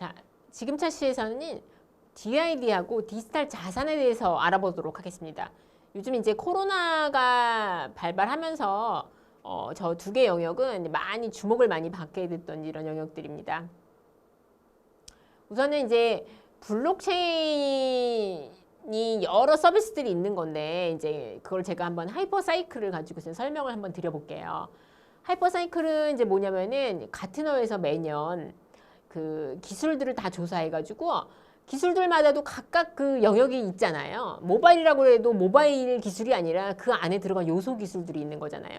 자, 지금 차시에서는 DID하고 디지털 자산에 대해서 알아보도록 하겠습니다. 요즘 이제 코로나가 발발하면서 저 두 개 영역은 많이 주목을 많이 받게 됐던 이런 영역들입니다. 우선은 이제 블록체인이 여러 서비스들이 있는 건데 이제 그걸 제가 한번 하이퍼사이클을 가지고서 설명을 한번 드려볼게요. 하이퍼사이클은 이제 뭐냐면은 가트너에서 매년 그 기술들을 다 조사해가지고 기술들마다도 각각 그 영역이 있잖아요. 모바일이라고 해도 모바일 기술이 아니라 그 안에 들어간 요소 기술들이 있는 거잖아요.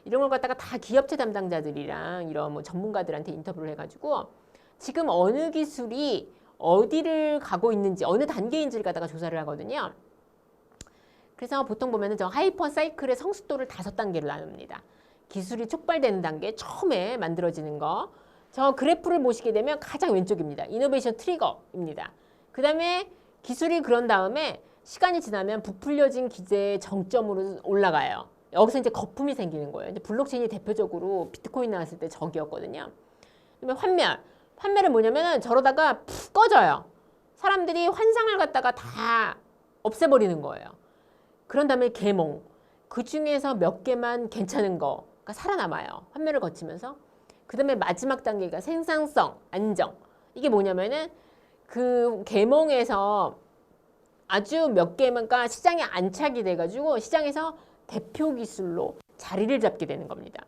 이런 걸 갖다가 다 기업체 담당자들이랑 이런 뭐 전문가들한테 인터뷰를 해가지고 지금 어느 기술이 어디를 가고 있는지 어느 단계인지를 갖다가 조사를 하거든요. 그래서 보통 보면은 저 하이퍼 사이클의 성숙도를 5단계로 나눕니다. 기술이 촉발되는 단계, 처음에 만들어지는 거. 저 그래프를 보시게 되면 가장 왼쪽입니다. 이노베이션 트리거입니다. 그 다음에 기술이 그런 다음에 시간이 지나면 부풀려진 기제의 정점으로 올라가요. 여기서 이제 거품이 생기는 거예요. 이제 블록체인이 대표적으로 비트코인 나왔을 때 저기였거든요. 그다음에 환멸은 뭐냐면은 저러다가 푹 꺼져요. 사람들이 환상을 갖다가 다 없애버리는 거예요. 그런 다음에 계몽. 그 중에서 몇 개만 괜찮은 거가 살아남아요. 환멸을 거치면서. 그 다음에 마지막 단계가 생산성, 안정. 이게 뭐냐면은 그 계몽에서 아주 몇 개만가 시장에 안착이 돼가지고 시장에서 대표 기술로 자리를 잡게 되는 겁니다.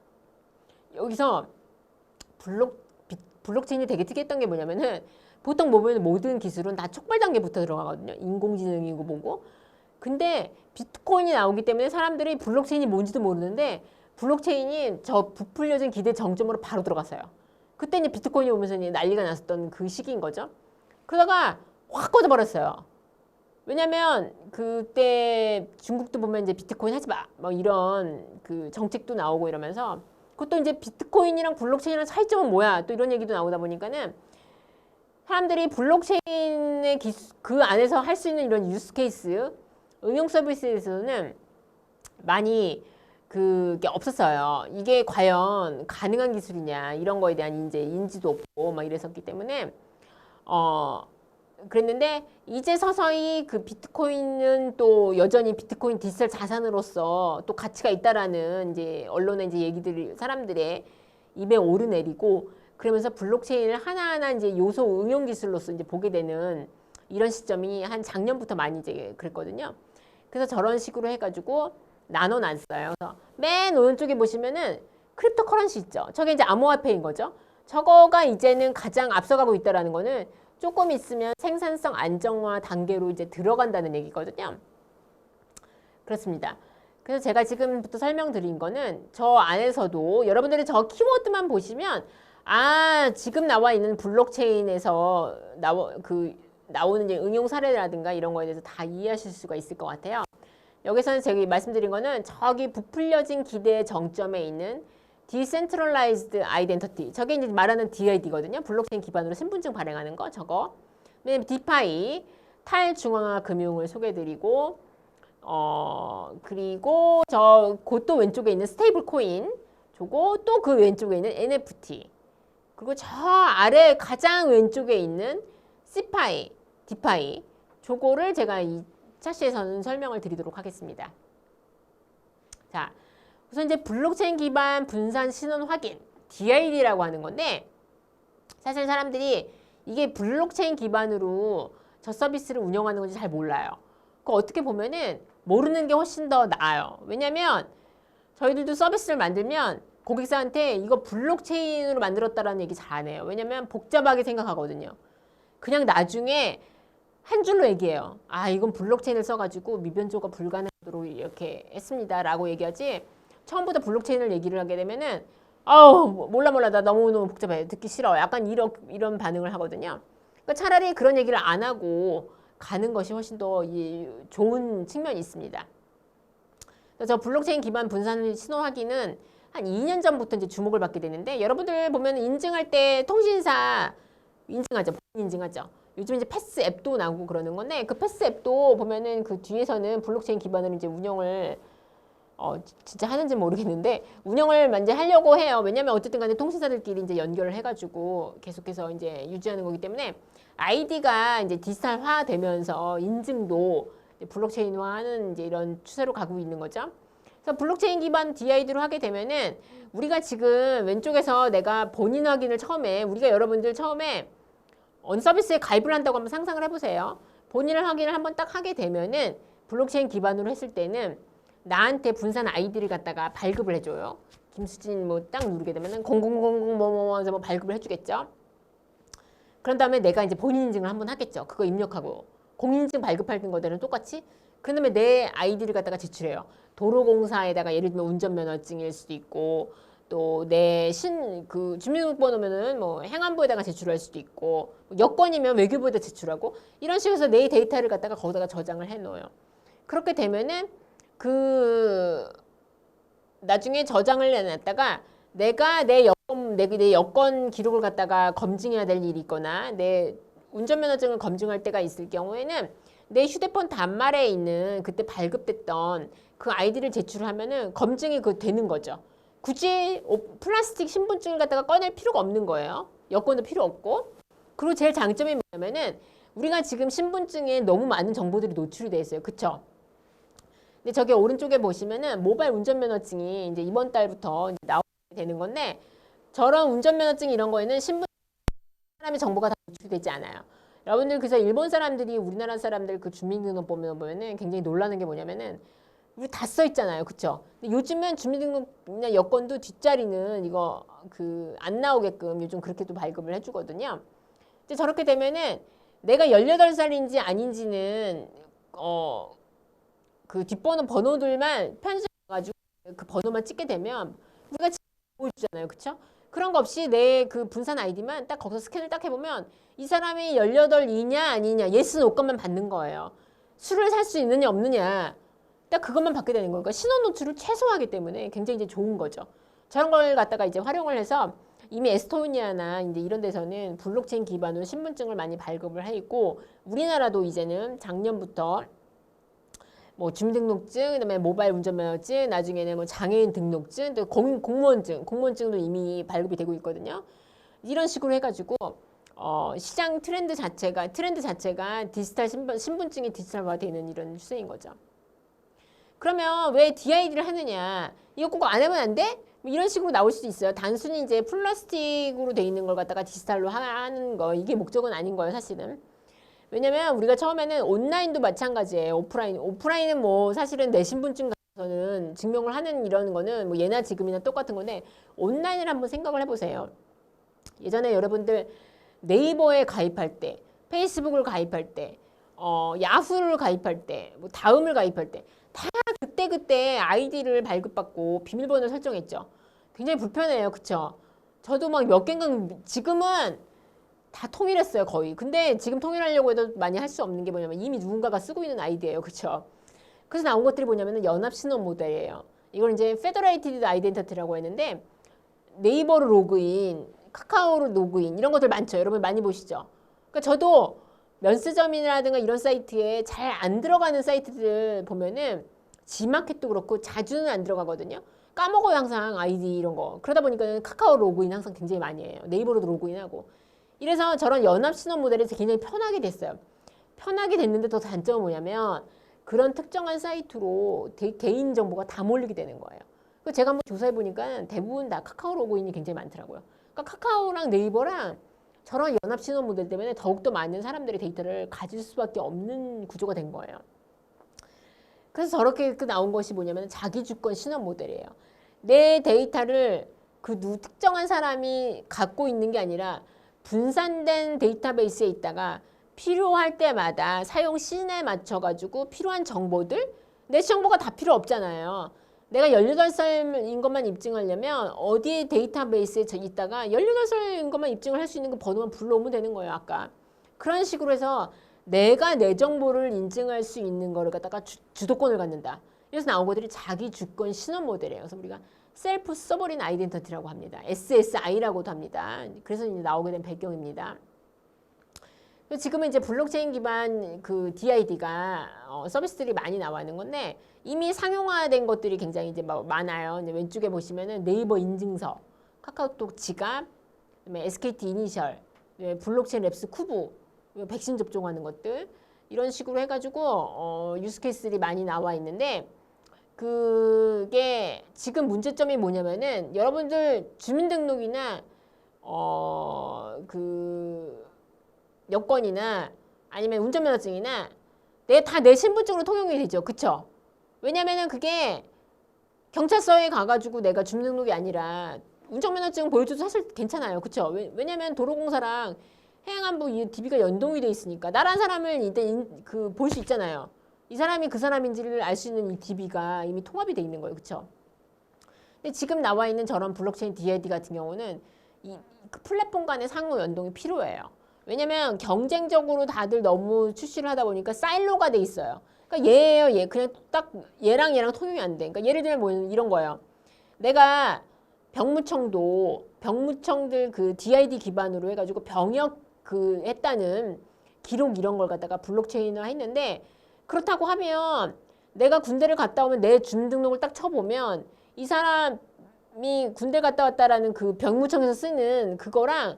여기서 블록체인이 되게 특이했던 게 뭐냐면은 보통 보면 모든 기술은 다 촉발 단계부터 들어가거든요. 인공지능이고 뭐고. 근데 비트코인이 나오기 때문에 사람들이 블록체인이 뭔지도 모르는데 블록체인이 저 부풀려진 기대 정점으로 바로 들어갔어요. 그때 이제 비트코인이 오면서 이제 난리가 났었던 그 시기인 거죠. 그러다가 확 꺼져버렸어요. 왜냐면 그때 중국도 보면 이제 비트코인 하지 마, 뭐 이런 그 정책도 나오고 이러면서 그것도 이제 비트코인이랑 블록체인이랑 차이점은 뭐야? 또 이런 얘기도 나오다 보니까는 사람들이 블록체인의 그 안에서 할 수 있는 이런 유스 케이스, 응용 서비스에서는 많이 그게 없었어요. 이게 과연 가능한 기술이냐 이런 거에 대한 이제 인지도 없고 막 이랬었기 때문에 그랬는데 이제 서서히 그 비트코인은 또 여전히 비트코인 디지털 자산으로서 또 가치가 있다라는 이제 언론의 이제 얘기들이 사람들의 입에 오르내리고 그러면서 블록체인을 하나하나 이제 요소 응용 기술로서 이제 보게 되는 이런 시점이 한 작년부터 많이 이제 그랬거든요. 그래서 저런 식으로 해가지고 나눠놨어요. 그래서 맨 오른쪽에 보시면은 크립토 커런시 있죠. 저게 이제 암호화폐인 거죠. 저거가 이제는 가장 앞서가고 있다라는 거는 조금 있으면 생산성 안정화 단계로 이제 들어간다는 얘기거든요. 그렇습니다. 그래서 제가 지금부터 설명드린 거는 저 안에서도 여러분들이 저 키워드만 보시면 지금 나와 있는 블록체인에서 나오는 이제 응용 사례라든가 이런 거에 대해서 다 이해하실 수가 있을 것 같아요. 여기서는 제가 말씀드린 거는 저기 부풀려진 기대의 정점에 있는 Decentralized Identity. 저게 이제 말하는 DID거든요. 블록체인 기반으로 신분증 발행하는 거 저거. 그다음에 디파이, 탈중앙화 금융을 소개해드리고 그리고 그것도 왼쪽에 있는 스테이블 코인 저거 또 그 왼쪽에 있는 NFT 그리고 저 아래 가장 왼쪽에 있는 시파이, 디파이 저거를 제가 이 차시에서는 설명을 드리도록 하겠습니다. 자, 우선 이제 블록체인 기반 분산 신원 확인 DID라고 하는 건데 사실 사람들이 이게 블록체인 기반으로 저 서비스를 운영하는 건지 잘 몰라요. 그 어떻게 보면은 모르는 게 훨씬 더 나아요. 왜냐면 저희들도 서비스를 만들면 고객사한테 이거 블록체인으로 만들었다라는 얘기 잘 안 해요. 왜냐면 복잡하게 생각하거든요. 그냥 나중에 한 줄로 얘기해요. 이건 블록체인을 써가지고 미변조가 불가능하도록 이렇게 했습니다. 라고 얘기하지 처음부터 블록체인을 얘기를 하게 되면은 몰라 나 너무너무 복잡해 듣기 싫어 약간 이런 반응을 하거든요. 그러니까 차라리 그런 얘기를 안 하고 가는 것이 훨씬 더 좋은 측면이 있습니다. 저 블록체인 기반 분산 신호 확인은 한 2년 전부터 이제 주목을 받게 되는데 여러분들 보면 인증할 때 통신사 인증하죠. 본인 인증하죠. 요즘 이제 패스 앱도 나오고 그러는 건데 그 패스 앱도 보면은 그 뒤에서는 블록체인 기반으로 이제 운영을 진짜 하는지 모르겠는데 운영을 이제 하려고 해요. 왜냐면 어쨌든 간에 통신사들끼리 이제 연결을 해가지고 계속해서 이제 유지하는 거기 때문에 아이디가 이제 디지털화 되면서 인증도 블록체인화하는 이제 이런 추세로 가고 있는 거죠. 그래서 블록체인 기반 DID로 하게 되면은 우리가 지금 왼쪽에서 내가 본인 확인을 처음에 우리가 여러분들 처음에 어느 서비스에 가입을 한다고 한번 상상을 해보세요. 본인을 확인을 한번 딱 하게 되면은 블록체인 기반으로 했을 때는 나한테 분산 아이디를 갖다가 발급을 해줘요. 김수진 뭐 딱 누르게 되면은 0000 뭐뭐 뭐 발급을 해주겠죠. 그런 다음에 내가 이제 본인 인증을 한번 하겠죠. 그거 입력하고 공인인증 발급할 거들은 똑같이. 그 다음에 내 아이디를 갖다가 제출해요. 도로공사에다가 예를 들면 운전면허증일 수도 있고 또 내 그 주민등록번호면은 뭐 행안부에다가 제출할 수도 있고 여권이면 외교부에다 제출하고 이런 식으로 해서 내 데이터를 갖다가 거기다가 저장을 해 놓아요. 그렇게 되면은 그 나중에 저장을 해놨다가 내가 내 여권 기록을 갖다가 검증해야 될 일이 있거나 내 운전면허증을 검증할 때가 있을 경우에는 내 휴대폰 단말에 있는 그때 발급됐던 그 아이디를 제출하면은 검증이 되는 거죠. 굳이 플라스틱 신분증을 갖다가 꺼낼 필요가 없는 거예요. 여권도 필요 없고. 그리고 제일 장점이 뭐냐면은 우리가 지금 신분증에 너무 많은 정보들이 노출이 돼 있어요. 그쵸? 근데 저기 오른쪽에 보시면은 모바일 운전면허증이 이제 이번 달부터 이제 나오게 되는 건데 저런 운전면허증 이런 거에는 신분 사람의 정보가 다 노출되지 않아요. 여러분들 그래서 일본 사람들이 우리나라 사람들 그 주민등록 보면은 굉장히 놀라는 게 뭐냐면은 우리 다 써 있잖아요. 그쵸? 근데 요즘은 주민등록이나 여권도 뒷자리는 이거 그 안 나오게끔 요즘 그렇게도 발급을 해주거든요. 이제 저렇게 되면은 내가 18살인지 아닌지는 그 뒷번호 번호들만 편집해가지고 그 번호만 찍게 되면 우리가 보여주잖아요. 그쵸? 그런 거 없이 내 그 분산 아이디만 딱 거기서 스캔을 딱 해보면 이 사람이 18이냐 아니냐 예스 노건만 받는 거예요. 술을 살 수 있느냐 없느냐 딱 그것만 받게 되는 거니까 신원 노출을 최소화하기 때문에 굉장히 이제 좋은 거죠. 저런 걸 갖다가 이제 활용을 해서 이미 에스토니아나 이제 이런 데서는 블록체인 기반으로 신분증을 많이 발급을 해 있고 우리나라도 이제는 작년부터 뭐 주민등록증, 그다음에 모바일 운전면허증, 나중에는 뭐 장애인 등록증, 또 공무원증도 이미 발급이 되고 있거든요. 이런 식으로 해가지고 시장 트렌드 자체가 디지털 신분증이 디지털화되는 이런 추세인 거죠. 그러면 왜 DID를 하느냐? 이거 꼭 안 하면 안 돼? 뭐 이런 식으로 나올 수도 있어요. 단순히 이제 플라스틱으로 돼 있는 걸 갖다가 디지털로 하는 거 이게 목적은 아닌 거예요, 사실은. 왜냐면 우리가 처음에는 온라인도 마찬가지예요. 오프라인은 뭐 사실은 내 신분증 가서는 증명을 하는 이런 거는 뭐 예나 지금이나 똑같은 건데 온라인을 한번 생각을 해보세요. 예전에 여러분들 네이버에 가입할 때, 페이스북을 가입할 때, 야후를 가입할 때, 뭐 다음을 가입할 때 다 그때 아이디를 발급받고 비밀번호를 설정했죠. 굉장히 불편해요. 그쵸? 저도 막 몇 개인가 지금은 다 통일했어요. 거의. 근데 지금 통일하려고 해도 많이 할 수 없는 게 뭐냐면 이미 누군가가 쓰고 있는 아이디예요. 그쵸? 그래서 나온 것들이 뭐냐면 연합신원 모델이에요. 이걸 이제 페더레이티드 아이덴티티라고 했는데 네이버로 로그인, 카카오로 로그인 이런 것들 많죠. 여러분 많이 보시죠. 그러니까 저도 면세점이라든가 이런 사이트에 잘 안 들어가는 사이트들 보면은 지마켓도 그렇고 자주는 안 들어가거든요. 까먹어요 항상 아이디 이런 거. 그러다 보니까 카카오 로그인 항상 굉장히 많이 해요. 네이버로도 로그인하고. 이래서 저런 연합신원 모델이 굉장히 편하게 됐어요. 편하게 됐는데 더 단점은 뭐냐면 그런 특정한 사이트로 개인정보가 다 몰리게 되는 거예요. 제가 한번 조사해 보니까 대부분 다 카카오 로그인이 굉장히 많더라고요. 그러니까 카카오랑 네이버랑 저런 연합신원 모델 때문에 더욱더 많은 사람들의 데이터를 가질 수밖에 없는 구조가 된 거예요. 그래서 저렇게 나온 것이 뭐냐면 자기주권 신원 모델이에요. 내 데이터를 그 특정한 사람이 갖고 있는 게 아니라 분산된 데이터베이스에 있다가 필요할 때마다 사용 시즌에 맞춰가지고 필요한 정보들 내 정보가 다 필요 없잖아요. 내가 18살인 것만 입증하려면 어디에 데이터베이스에 있다가 18살인 것만 입증을 할 수 있는 그 번호만 불러오면 되는 거예요. 아까. 그런 식으로 해서 내가 내 정보를 인증할 수 있는 거를 갖다가 주도권을 갖는다. 그래서 나온 것들이 자기 주권 신원 모델이에요. 그래서 우리가 셀프 서버린 아이덴티티라고 합니다. SSI라고도 합니다. 그래서 이제 나오게 된 배경입니다. 지금은 이제 블록체인 기반 그 DID가 서비스들이 많이 나와 있는 건데 이미 상용화된 것들이 굉장히 이제 많아요. 이제 왼쪽에 보시면은 네이버 인증서, 카카오톡 지갑, 그다음에 SKT 이니셜, 블록체인 랩스 쿠브, 백신 접종하는 것들 이런 식으로 해가지고 유스케이스들이 많이 나와 있는데 그게 지금 문제점이 뭐냐면은 여러분들 주민등록이나 그 여권이나 아니면 운전면허증이나 다 내 신분증으로 통용이 되죠. 그쵸? 왜냐면은 그게 경찰서에 가가지고 내가 주민등록이 아니라 운전면허증 보여줘도 사실 괜찮아요. 그쵸? 왜냐면 도로공사랑 해양안보 이 DB가 연동이 돼 있으니까 나란 사람을 일단 볼 수 있잖아요. 이 사람이 그 사람인지를 알 수 있는 이 DB가 이미 통합이 돼 있는 거예요. 그쵸? 근데 지금 나와 있는 저런 블록체인 DID 같은 경우는 그 플랫폼 간의 상호 연동이 필요해요. 왜냐면 경쟁적으로 다들 너무 출시를 하다 보니까 사일로가 돼 있어요. 그러니까 얘예요, 얘. 그냥 딱 얘랑 통용이 안 돼. 그러니까 예를 들면 뭐 이런 거예요. 내가 병무청들 그 DID 기반으로 해가지고 병역 그 했다는 기록 이런 걸 갖다가 블록체인화 했는데 그렇다고 하면 내가 군대를 갔다 오면 내 주민등록을 딱 쳐보면 이 사람이 군대 갔다 왔다라는 그 병무청에서 쓰는 그거랑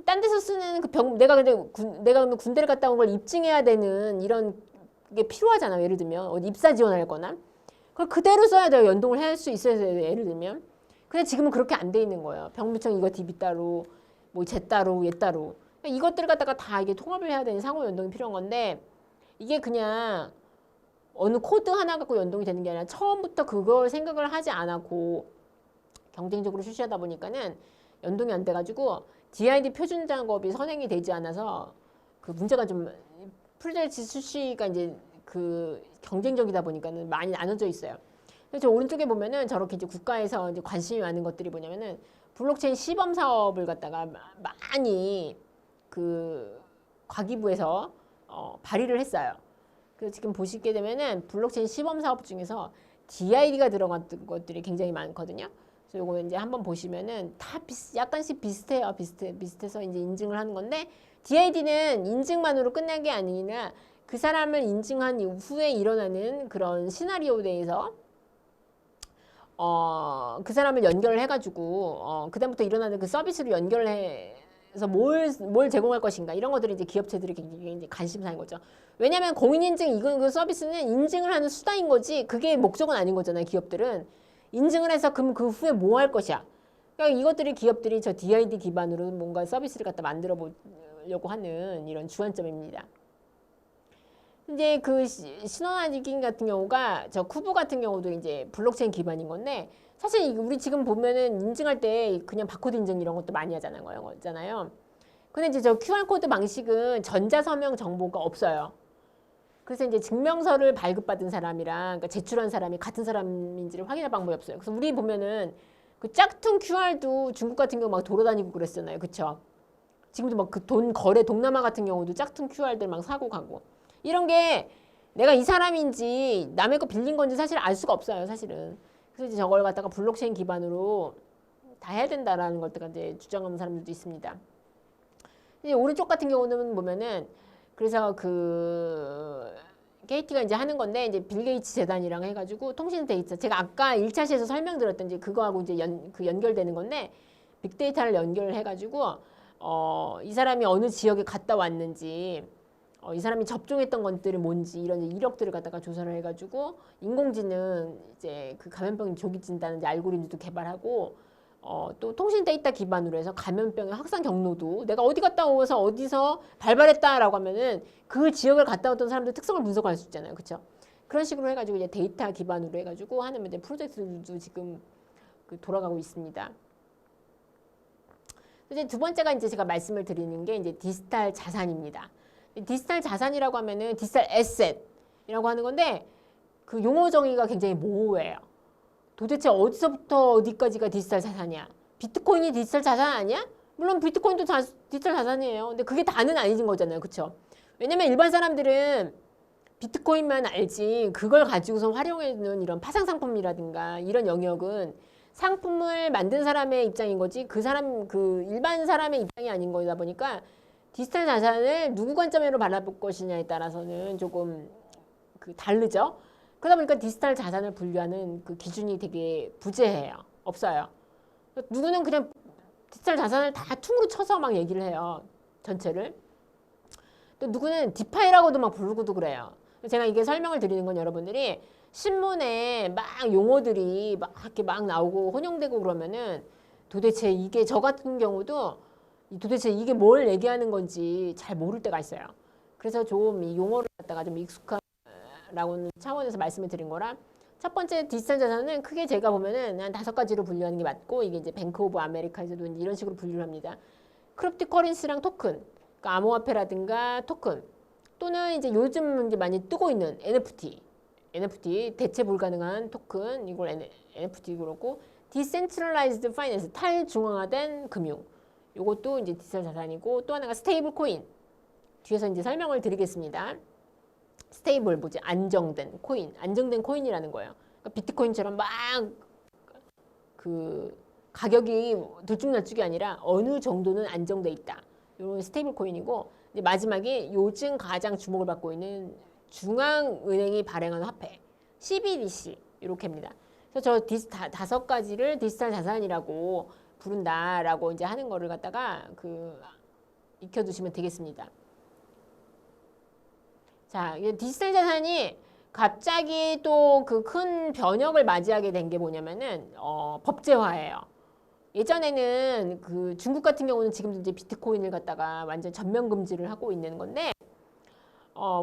딴 데서 쓰는 내가 군대를 갔다 온 걸 입증해야 되는 이런 게 필요하잖아요. 예를 들면 어디 입사 지원할 거나 그걸 그대로 써야 돼요. 연동을 할 수 있어야 돼요. 예를 들면 근데 지금은 그렇게 안 돼 있는 거예요. 병무청 이거 DB 따로 뭐 쟤 따로 얘 따로 이것들 갖다가 다 이게 통합을 해야 되는 상호 연동이 필요한 건데 이게 그냥 어느 코드 하나 갖고 연동이 되는 게 아니라 처음부터 그걸 생각을 하지 않았고 경쟁적으로 출시하다 보니까는 연동이 안 돼가지고 DID 표준 작업이 선행이 되지 않아서 그 문제가 좀 프로젝트 출시가 이제 그 경쟁적이다 보니까는 많이 나눠져 있어요. 그래서 저 오른쪽에 보면은 저렇게 이제 국가에서 이제 관심이 많은 것들이 뭐냐면은 블록체인 시범 사업을 갖다가 많이 그 과기부에서 발의를 했어요. 그래서 지금 보시게 되면은 블록체인 시범 사업 중에서 DID가 들어간 것들이 굉장히 많거든요. 그래서 요거 이제 한번 보시면은 다 약간씩 비슷해요. 비슷해서 이제 인증을 하는 건데 DID는 인증만으로 끝난 게 아니라 그 사람을 인증한 이후에 일어나는 그런 시나리오에 대해서 그 사람을 연결을 해가지고 그다음부터 일어나는 그 서비스를 연결해서 뭘 제공할 것인가 이런 것들이 이제 기업체들이 굉장히 이제 관심사인 거죠. 왜냐하면 공인인증 이건 그 서비스는 인증을 하는 수단인 거지 그게 목적은 아닌 거잖아요. 기업들은 인증을 해서 그럼 그 후에 뭐 할 것이야. 그러니까 이것들이 기업들이 저 DID 기반으로 뭔가 서비스를 갖다 만들어 보려고 하는 이런 주안점입니다. 이제 그 신원아직인 같은 경우가 저 쿠브 같은 경우도 이제 블록체인 기반인 건데 사실 우리 지금 보면은 인증할 때 그냥 바코드 인증 이런 것도 많이 하잖아요. 근데 이제 저 QR코드 방식은 전자서명 정보가 없어요. 그래서 이제 증명서를 발급받은 사람이랑 그러니까 제출한 사람이 같은 사람인지를 확인할 방법이 없어요. 그래서 우리 보면은 그 짝퉁 QR도 중국 같은 경우 막 돌아다니고 그랬잖아요. 그쵸? 지금도 막 그 돈 거래 동남아 같은 경우도 짝퉁 QR들 막 사고 가고 이런 게 내가 이 사람인지 남의 거 빌린 건지 사실 알 수가 없어요. 사실은. 그래서 이제 저걸 갖다가 블록체인 기반으로 다 해야 된다라는 걸 이제 주장하는 사람들도 있습니다. 이제 오른쪽 같은 경우는 보면은 그래서 그 KT가 이제 하는 건데 이제 빌 게이츠 재단이랑 해가지고 통신 데이터 제가 아까 1차 시에서 설명드렸던 이제 그거하고 이제 연결되는 건데 빅데이터를 연결해가지고 이 사람이 어느 지역에 갔다 왔는지 이 사람이 접종했던 것들이 뭔지 이런 이력들을 갖다가 조사를 해가지고 인공지능 이제 그 감염병 조기 진단 이제 알고리즘도 개발하고 또 통신 데이터 기반으로 해서 감염병의 확산 경로도 내가 어디 갔다 오서 어디서 발발했다라고 하면은 그 지역을 갔다 왔던 사람들 특성을 분석할 수 있잖아요, 그렇죠? 그런 식으로 해가지고 이제 데이터 기반으로 해가지고 하는 이제 프로젝트들도 지금 돌아가고 있습니다. 이제 두 번째가 이제 제가 말씀을 드리는 게 이제 디지털 자산입니다. 디지털 자산이라고 하면은 디지털 에셋이라고 하는 건데 그 용어 정의가 굉장히 모호해요. 도대체 어디서부터 어디까지가 디지털 자산이야? 비트코인이 디지털 자산 아니야? 물론 비트코인도 디지털 자산이에요. 근데 그게 다는 아닌 거잖아요. 그렇죠? 왜냐면 일반 사람들은 비트코인만 알지 그걸 가지고서 활용하는 이런 파생 상품이라든가 이런 영역은 상품을 만든 사람의 입장인 거지 그 일반 사람의 입장이 아닌 거다 보니까 디지털 자산을 누구 관점으로 바라볼 것이냐에 따라서는 조금 그 다르죠. 그러다 보니까 디지털 자산을 분류하는 그 기준이 되게 부재해요. 없어요. 누구는 그냥 디지털 자산을 다 퉁으로 쳐서 막 얘기를 해요. 전체를. 또 누구는 디파이라고도 막 부르고도 그래요. 제가 이게 설명을 드리는 건 여러분들이 신문에 막 용어들이 막 이렇게 막 나오고 혼용되고 그러면은 도대체 이게 저 같은 경우도 도대체 이게 뭘 얘기하는 건지 잘 모를 때가 있어요. 그래서 좀 이 용어를 갖다가 좀 익숙하라고는 차원에서 말씀을 드린 거라. 첫 번째 디지털 자산은 크게 제가 보면은 한 5가지로 분류하는 게 맞고, 이게 이제 뱅크 오브 아메리카에서도 이런 식으로 분류를 합니다. 크립토 커런시랑 토큰, 그러니까 암호화폐라든가 토큰, 또는 이제 요즘 이제 많이 뜨고 있는 NFT 대체 불가능한 토큰, 이걸 NFT 그렇고, 디센트럴라이즈드 파이낸스, 탈중앙화된 금융, 이것도 이제 디지털 자산이고, 또 하나가 스테이블 코인. 뒤에서 이제 설명을 드리겠습니다. 스테이블 뭐지? 안정된 코인, 안정된 코인이라는 거예요. 그러니까 비트코인처럼 막 그 가격이 들쭉날쭉이 아니라 어느 정도는 안정돼 있다. 이런 스테이블 코인이고, 이제 마지막에 요즘 가장 주목을 받고 있는 중앙은행이 발행하는 화폐, CBDC 이렇게입니다. 그래서 저 5가지를 디지털 자산이라고 부른다라고 이제 하는 거를 갖다가 그 익혀두시면 되겠습니다. 자, 디지털 자산이 갑자기 또 그 큰 변혁을 맞이하게 된 게 뭐냐면은 법제화예요. 예전에는 그 중국 같은 경우는 지금도 이제 비트코인을 갖다가 완전 전면 금지를 하고 있는 건데,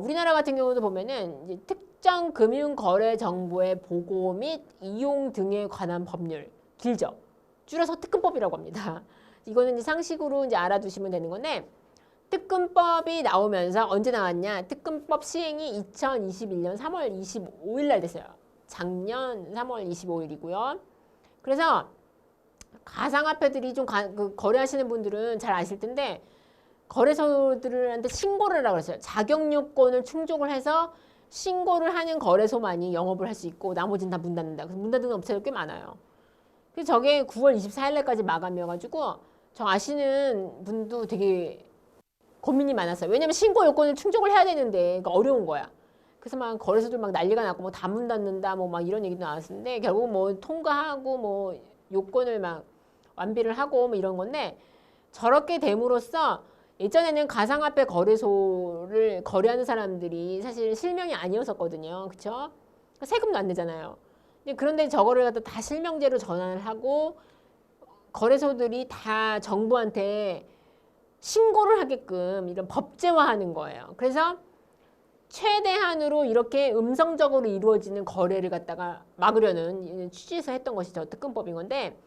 우리나라 같은 경우도 보면은 이제 특정 금융 거래 정보의 보고 및 이용 등에 관한 법률, 길죠. 줄여서 특근법이라고 합니다. 이거는 이제 상식으로 이제 알아두시면 되는 건데, 특근법이 나오면서 언제 나왔냐? 특근법 시행이 2021년 3월 25일 날 됐어요. 작년 3월 25일이고요. 그래서 가상화폐들이 좀 거래하시는 분들은 잘 아실 텐데, 거래소들한테 신고를 하라고 했어요. 자격 요건을 충족을 해서 신고를 하는 거래소만이 영업을 할 수 있고, 나머지는 다 문 닫는다. 그래서 문 닫는 업체가 꽤 많아요. 그래서 저게 9월 24일 날까지 마감이어가지고, 저 아시는 분도 되게 고민이 많았어요. 왜냐면 신고 요건을 충족을 해야 되는데, 그러니까 어려운 거야. 그래서 막 거래소들 막 난리가 났고, 뭐 다 문 닫는다, 뭐 막 이런 얘기도 나왔는데, 결국 뭐 통과하고, 뭐 요건을 막 완비를 하고, 뭐 이런 건데, 저렇게 됨으로써 예전에는 가상화폐 거래소를 거래하는 사람들이 사실 실명이 아니었었거든요. 그쵸? 세금도 안 내잖아요. 그런데 저거를 갖다 다 실명제로 전환을 하고, 거래소들이 다 정부한테 신고를 하게끔 이런 법제화하는 거예요. 그래서 최대한으로 이렇게 음성적으로 이루어지는 거래를 갖다가 막으려는 취지에서 했던 것이 저 특근법인 건데,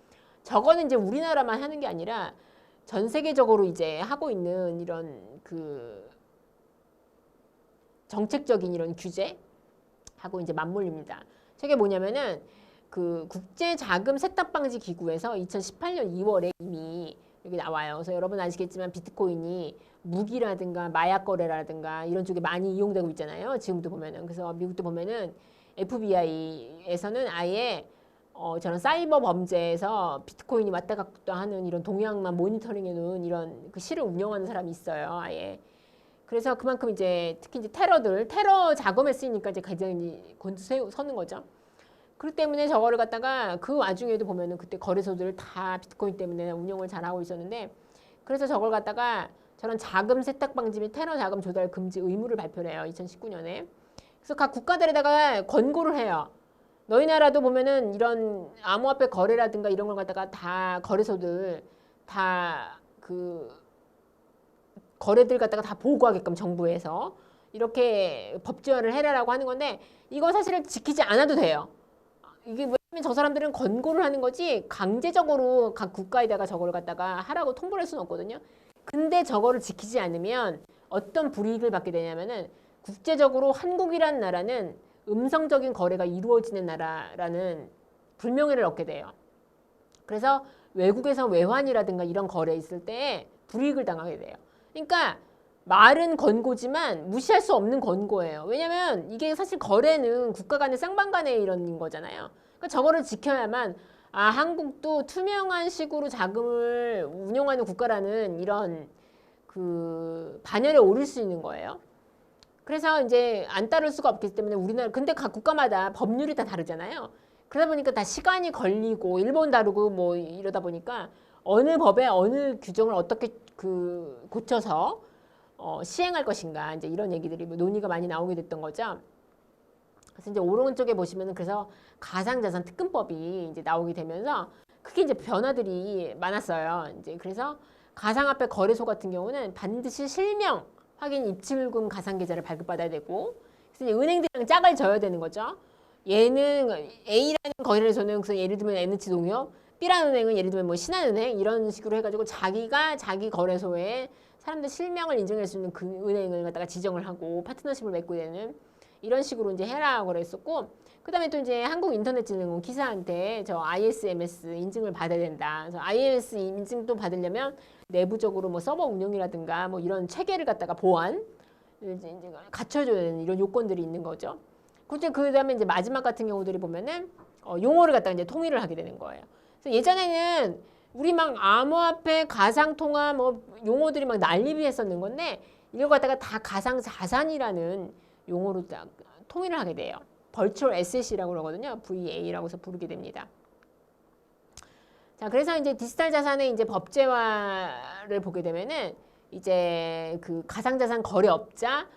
저거는 이제 우리나라만 하는 게 아니라 전 세계적으로 이제 하고 있는 이런 그 정책적인 이런 규제하고 이제 맞물립니다. 저게 뭐냐면은 그 국제자금세탁방지기구에서 2018년 2월에 이미 여기 나와요. 그래서 여러분 아시겠지만 비트코인이 무기라든가 마약 거래라든가 이런 쪽에 많이 이용되고 있잖아요. 지금도 보면은. 그래서 미국도 보면은 FBI에서는 아예 저런 사이버 범죄에서 비트코인이 왔다 갔다 하는 이런 동향만 모니터링해 놓은 이런 그 실을 운영하는 사람이 있어요. 아예. 그래서 그만큼 이제 특히 이제 테러 자금에 쓰이니까 이제 굉장히 곤두서는 거죠. 그렇기 때문에 저거를 갖다가 그 와중에도 보면은 그때 거래소들 다 비트코인 때문에 운영을 잘하고 있었는데, 그래서 저걸 갖다가 저런 자금 세탁 방지 및 테러 자금 조달 금지 의무를 발표를 해요. 2019년에. 그래서 각 국가들에다가 권고를 해요. 너희 나라도 보면은 이런 암호화폐 거래라든가 이런 걸 갖다가 다 거래소들 다 그 거래들 갖다가 다 보고하게끔 정부에서 이렇게 법제화를 해라라고 하는 건데, 이거 사실은 지키지 않아도 돼요. 이게 왜냐면 저 사람들은 권고를 하는 거지 강제적으로 각 국가에다가 저걸 갖다가 하라고 통보를 할 수는 없거든요. 근데 저거를 지키지 않으면 어떤 불이익을 받게 되냐면은, 국제적으로 한국이라는 나라는 음성적인 거래가 이루어지는 나라라는 불명예를 얻게 돼요. 그래서 외국에서 외환이라든가 이런 거래 있을 때 불이익을 당하게 돼요. 그러니까 말은 권고지만 무시할 수 없는 권고예요. 왜냐면 이게 사실 거래는 국가 간의 쌍방 간의 이런 거잖아요. 그러니까 저거를 지켜야만 한국도 투명한 식으로 자금을 운용하는 국가라는 이런 그 반열에 오를 수 있는 거예요. 그래서 이제 안 따를 수가 없기 때문에 우리나라 근데 각 국가마다 법률이 다 다르잖아요. 그러다 보니까 다 시간이 걸리고 일본 다르고 뭐 이러다 보니까 어느 법에 어느 규정을 어떻게 그 고쳐서 시행할 것인가 이제 이런 얘기들이 뭐 논의가 많이 나오게 됐던 거죠. 그래서 이제 오른쪽에 보시면은 그래서 가상자산 특근법이 이제 나오게 되면서 크게 이제 변화들이 많았어요. 이제 그래서 가상화폐 거래소 같은 경우는 반드시 실명 확인 입출금 가상계좌를 발급받아야 되고, 그래서 이제 은행들이랑 짝을 져야 되는 거죠. 얘는 A라는 거래소는 그래서 예를 들면 NH농협, B라는 은행은 예를 들면 뭐 신한은행 이런 식으로 해가지고 자기가 자기 거래소에 사람들 실명을 인정할 수 있는 그 은행을 갖다가 지정을 하고 파트너십을 맺고 되는 이런 식으로 이제 해라고 그랬었고, 그다음에 또 이제 한국인터넷진흥원 기사한테 저 ISMS 인증을 받아야 된다. 그래서 ISMS 인증도 받으려면 내부적으로 뭐 서버 운영이라든가 뭐 이런 체계를 갖다가 보안 이제 갖춰줘야 되는 이런 요건들이 있는 거죠. 그다음에 이제 마지막 같은 경우들이 보면은 용어를 갖다가 이제 통일을 하게 되는 거예요. 그래서 예전에는 우리 막 암호화폐, 가상통화 뭐 용어들이 막 난립했었는 건데 이걸 갖다가 다 가상자산이라는 용어로 딱 통일을 하게 돼요. Virtual Asset이라고 그러거든요. VA라고 해서 부르게 됩니다. 자, 그래서 이제 디지털 자산의 이제 법제화를 보게 되면은 이제 그 가상자산 거래업자,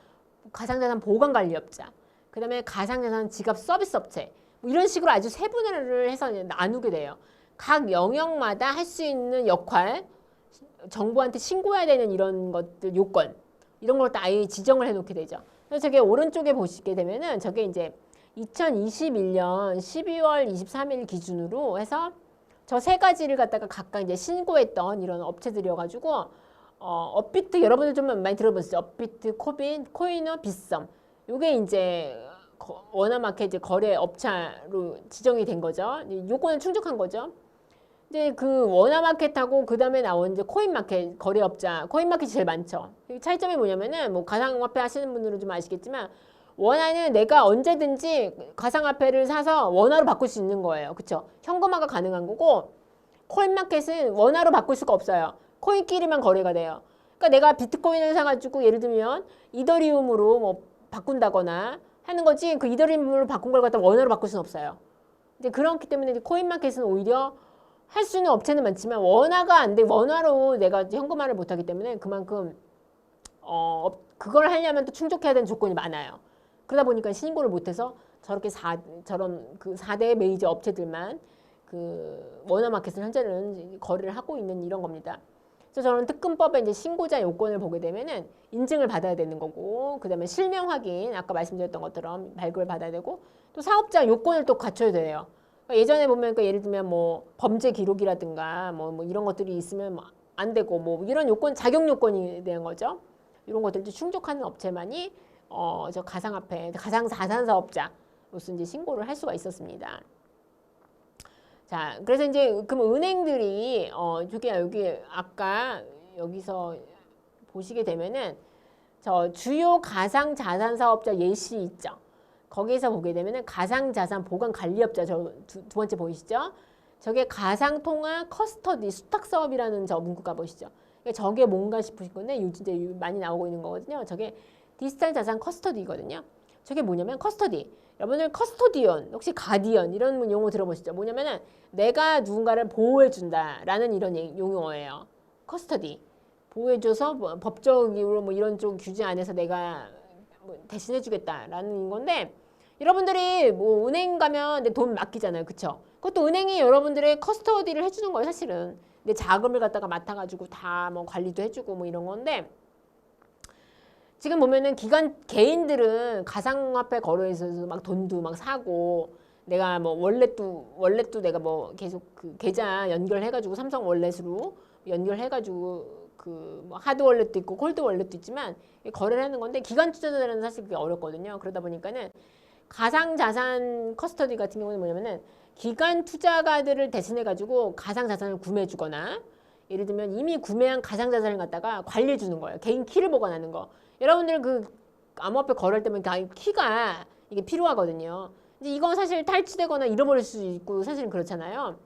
가상자산 보관관리업자, 그다음에 가상자산 지갑 서비스업체 뭐 이런 식으로 아주 세분화를 해서 나누게 돼요. 각 영역마다 할 수 있는 역할, 정부한테 신고해야 되는 이런 것들 요건 이런 걸 다 아예 지정을 해놓게 되죠. 그래서 저게 오른쪽에 보시게 되면은 저게 이제 2021년 12월 23일 기준으로 해서 저 세 가지를 갖다가 각각 이제 신고했던 이런 업체들이어가지고 업비트 여러분들 좀 많이 들어보셨죠? 업비트, 코인어, 빗썸 요게 이제 워낙마켓 이제 거래 업체로 지정이 된 거죠. 요건을 충족한 거죠. 이제 그 워낙마켓하고 그 다음에 나온 이제 코인마켓 거래업자, 코인마켓이 제일 많죠. 차이점이 뭐냐면은 뭐 가상화폐 하시는 분들은 좀 아시겠지만 원화는 내가 언제든지 가상화폐를 사서 원화로 바꿀 수 있는 거예요. 그쵸? 현금화가 가능한 거고 코인마켓은 원화로 바꿀 수가 없어요. 코인끼리만 거래가 돼요. 그러니까 내가 비트코인을 사가지고 예를 들면 이더리움으로 뭐 바꾼다거나 하는 거지 그 이더리움으로 바꾼 걸 갖다 원화로 바꿀 수는 없어요. 이제 그렇기 때문에 코인마켓은 오히려 할 수 있는 업체는 많지만 원화가 안 돼. 원화로 내가 현금화를 못하기 때문에 그만큼 그걸 하려면 또 충족해야 되는 조건이 많아요. 그러다 보니까 신고를 못해서 저렇게 저런 그 4대 메이저 업체들만 그 원화마켓을 현재는 거래를 하고 있는 이런 겁니다. 그래서 저는 특근법에 이제 신고자 요건을 보게 되면은 인증을 받아야 되는 거고, 그 다음에 실명 확인, 아까 말씀드렸던 것처럼 발급을 받아야 되고, 또 사업자 요건을 또 갖춰야 돼요. 그러니까 예전에 보면 예를 들면 뭐 범죄 기록이라든가 뭐 이런 것들이 있으면 안 되고 뭐 이런 요건, 자격 요건이 되는 거죠. 이런 것들도 충족하는 업체만이 저 가상화폐, 가상자산 사업자로서 이제 신고를 할 수가 있었습니다. 자, 그래서 이제 그럼 은행들이 여기 아까 여기서 보시게 되면은 저 주요 가상자산 사업자 예시 있죠. 거기에서 보게 되면은 가상자산 보관 관리업자 저 두 번째 보이시죠? 저게 가상통화 커스터디 수탁 사업이라는 저 문구가 보이시죠? 저게 뭔가 싶으신 건데 요즘 이제 많이 나오고 있는 거거든요. 저게 디지털 자산 커스터디거든요. 저게 뭐냐면 커스터디. 여러분들 커스토디언, 혹시 가디언 이런 용어 들어보시죠? 뭐냐면은 내가 누군가를 보호해준다라는 이런 용어예요. 커스터디. 보호해줘서 뭐 법적으로 뭐 이런 쪽 규제 안에서 내가 뭐 대신해주겠다라는 건데, 여러분들이 뭐 은행 가면 내 돈 맡기잖아요. 그쵸? 그것도 은행이 여러분들의 커스터디를 해주는 거예요. 사실은. 내 자금을 갖다가 맡아가지고 다 뭐 관리도 해주고 뭐 이런 건데, 지금 보면은 개인들은 가상화폐 거래에서 막 돈도 막 사고, 내가 뭐 월렛도 내가 뭐 계속 그 계좌 연결해가지고 삼성 월렛으로 연결해가지고 그 뭐 하드 월렛도 있고 콜드 월렛도 있지만 거래를 하는 건데, 기관 투자자들은 사실 그게 어렵거든요. 그러다 보니까는 가상자산 커스터디 같은 경우는 뭐냐면은 기관 투자가들을 대신해가지고 가상자산을 구매해주거나, 예를 들면 이미 구매한 가상자산을 갖다가 관리해주는 거예요. 개인 키를 보관하는 거. 여러분들 그 암호화폐 거래할 때면 키가 이게 필요하거든요. 이제 이건 사실 탈취되거나 잃어버릴 수 있고 사실은 그렇잖아요.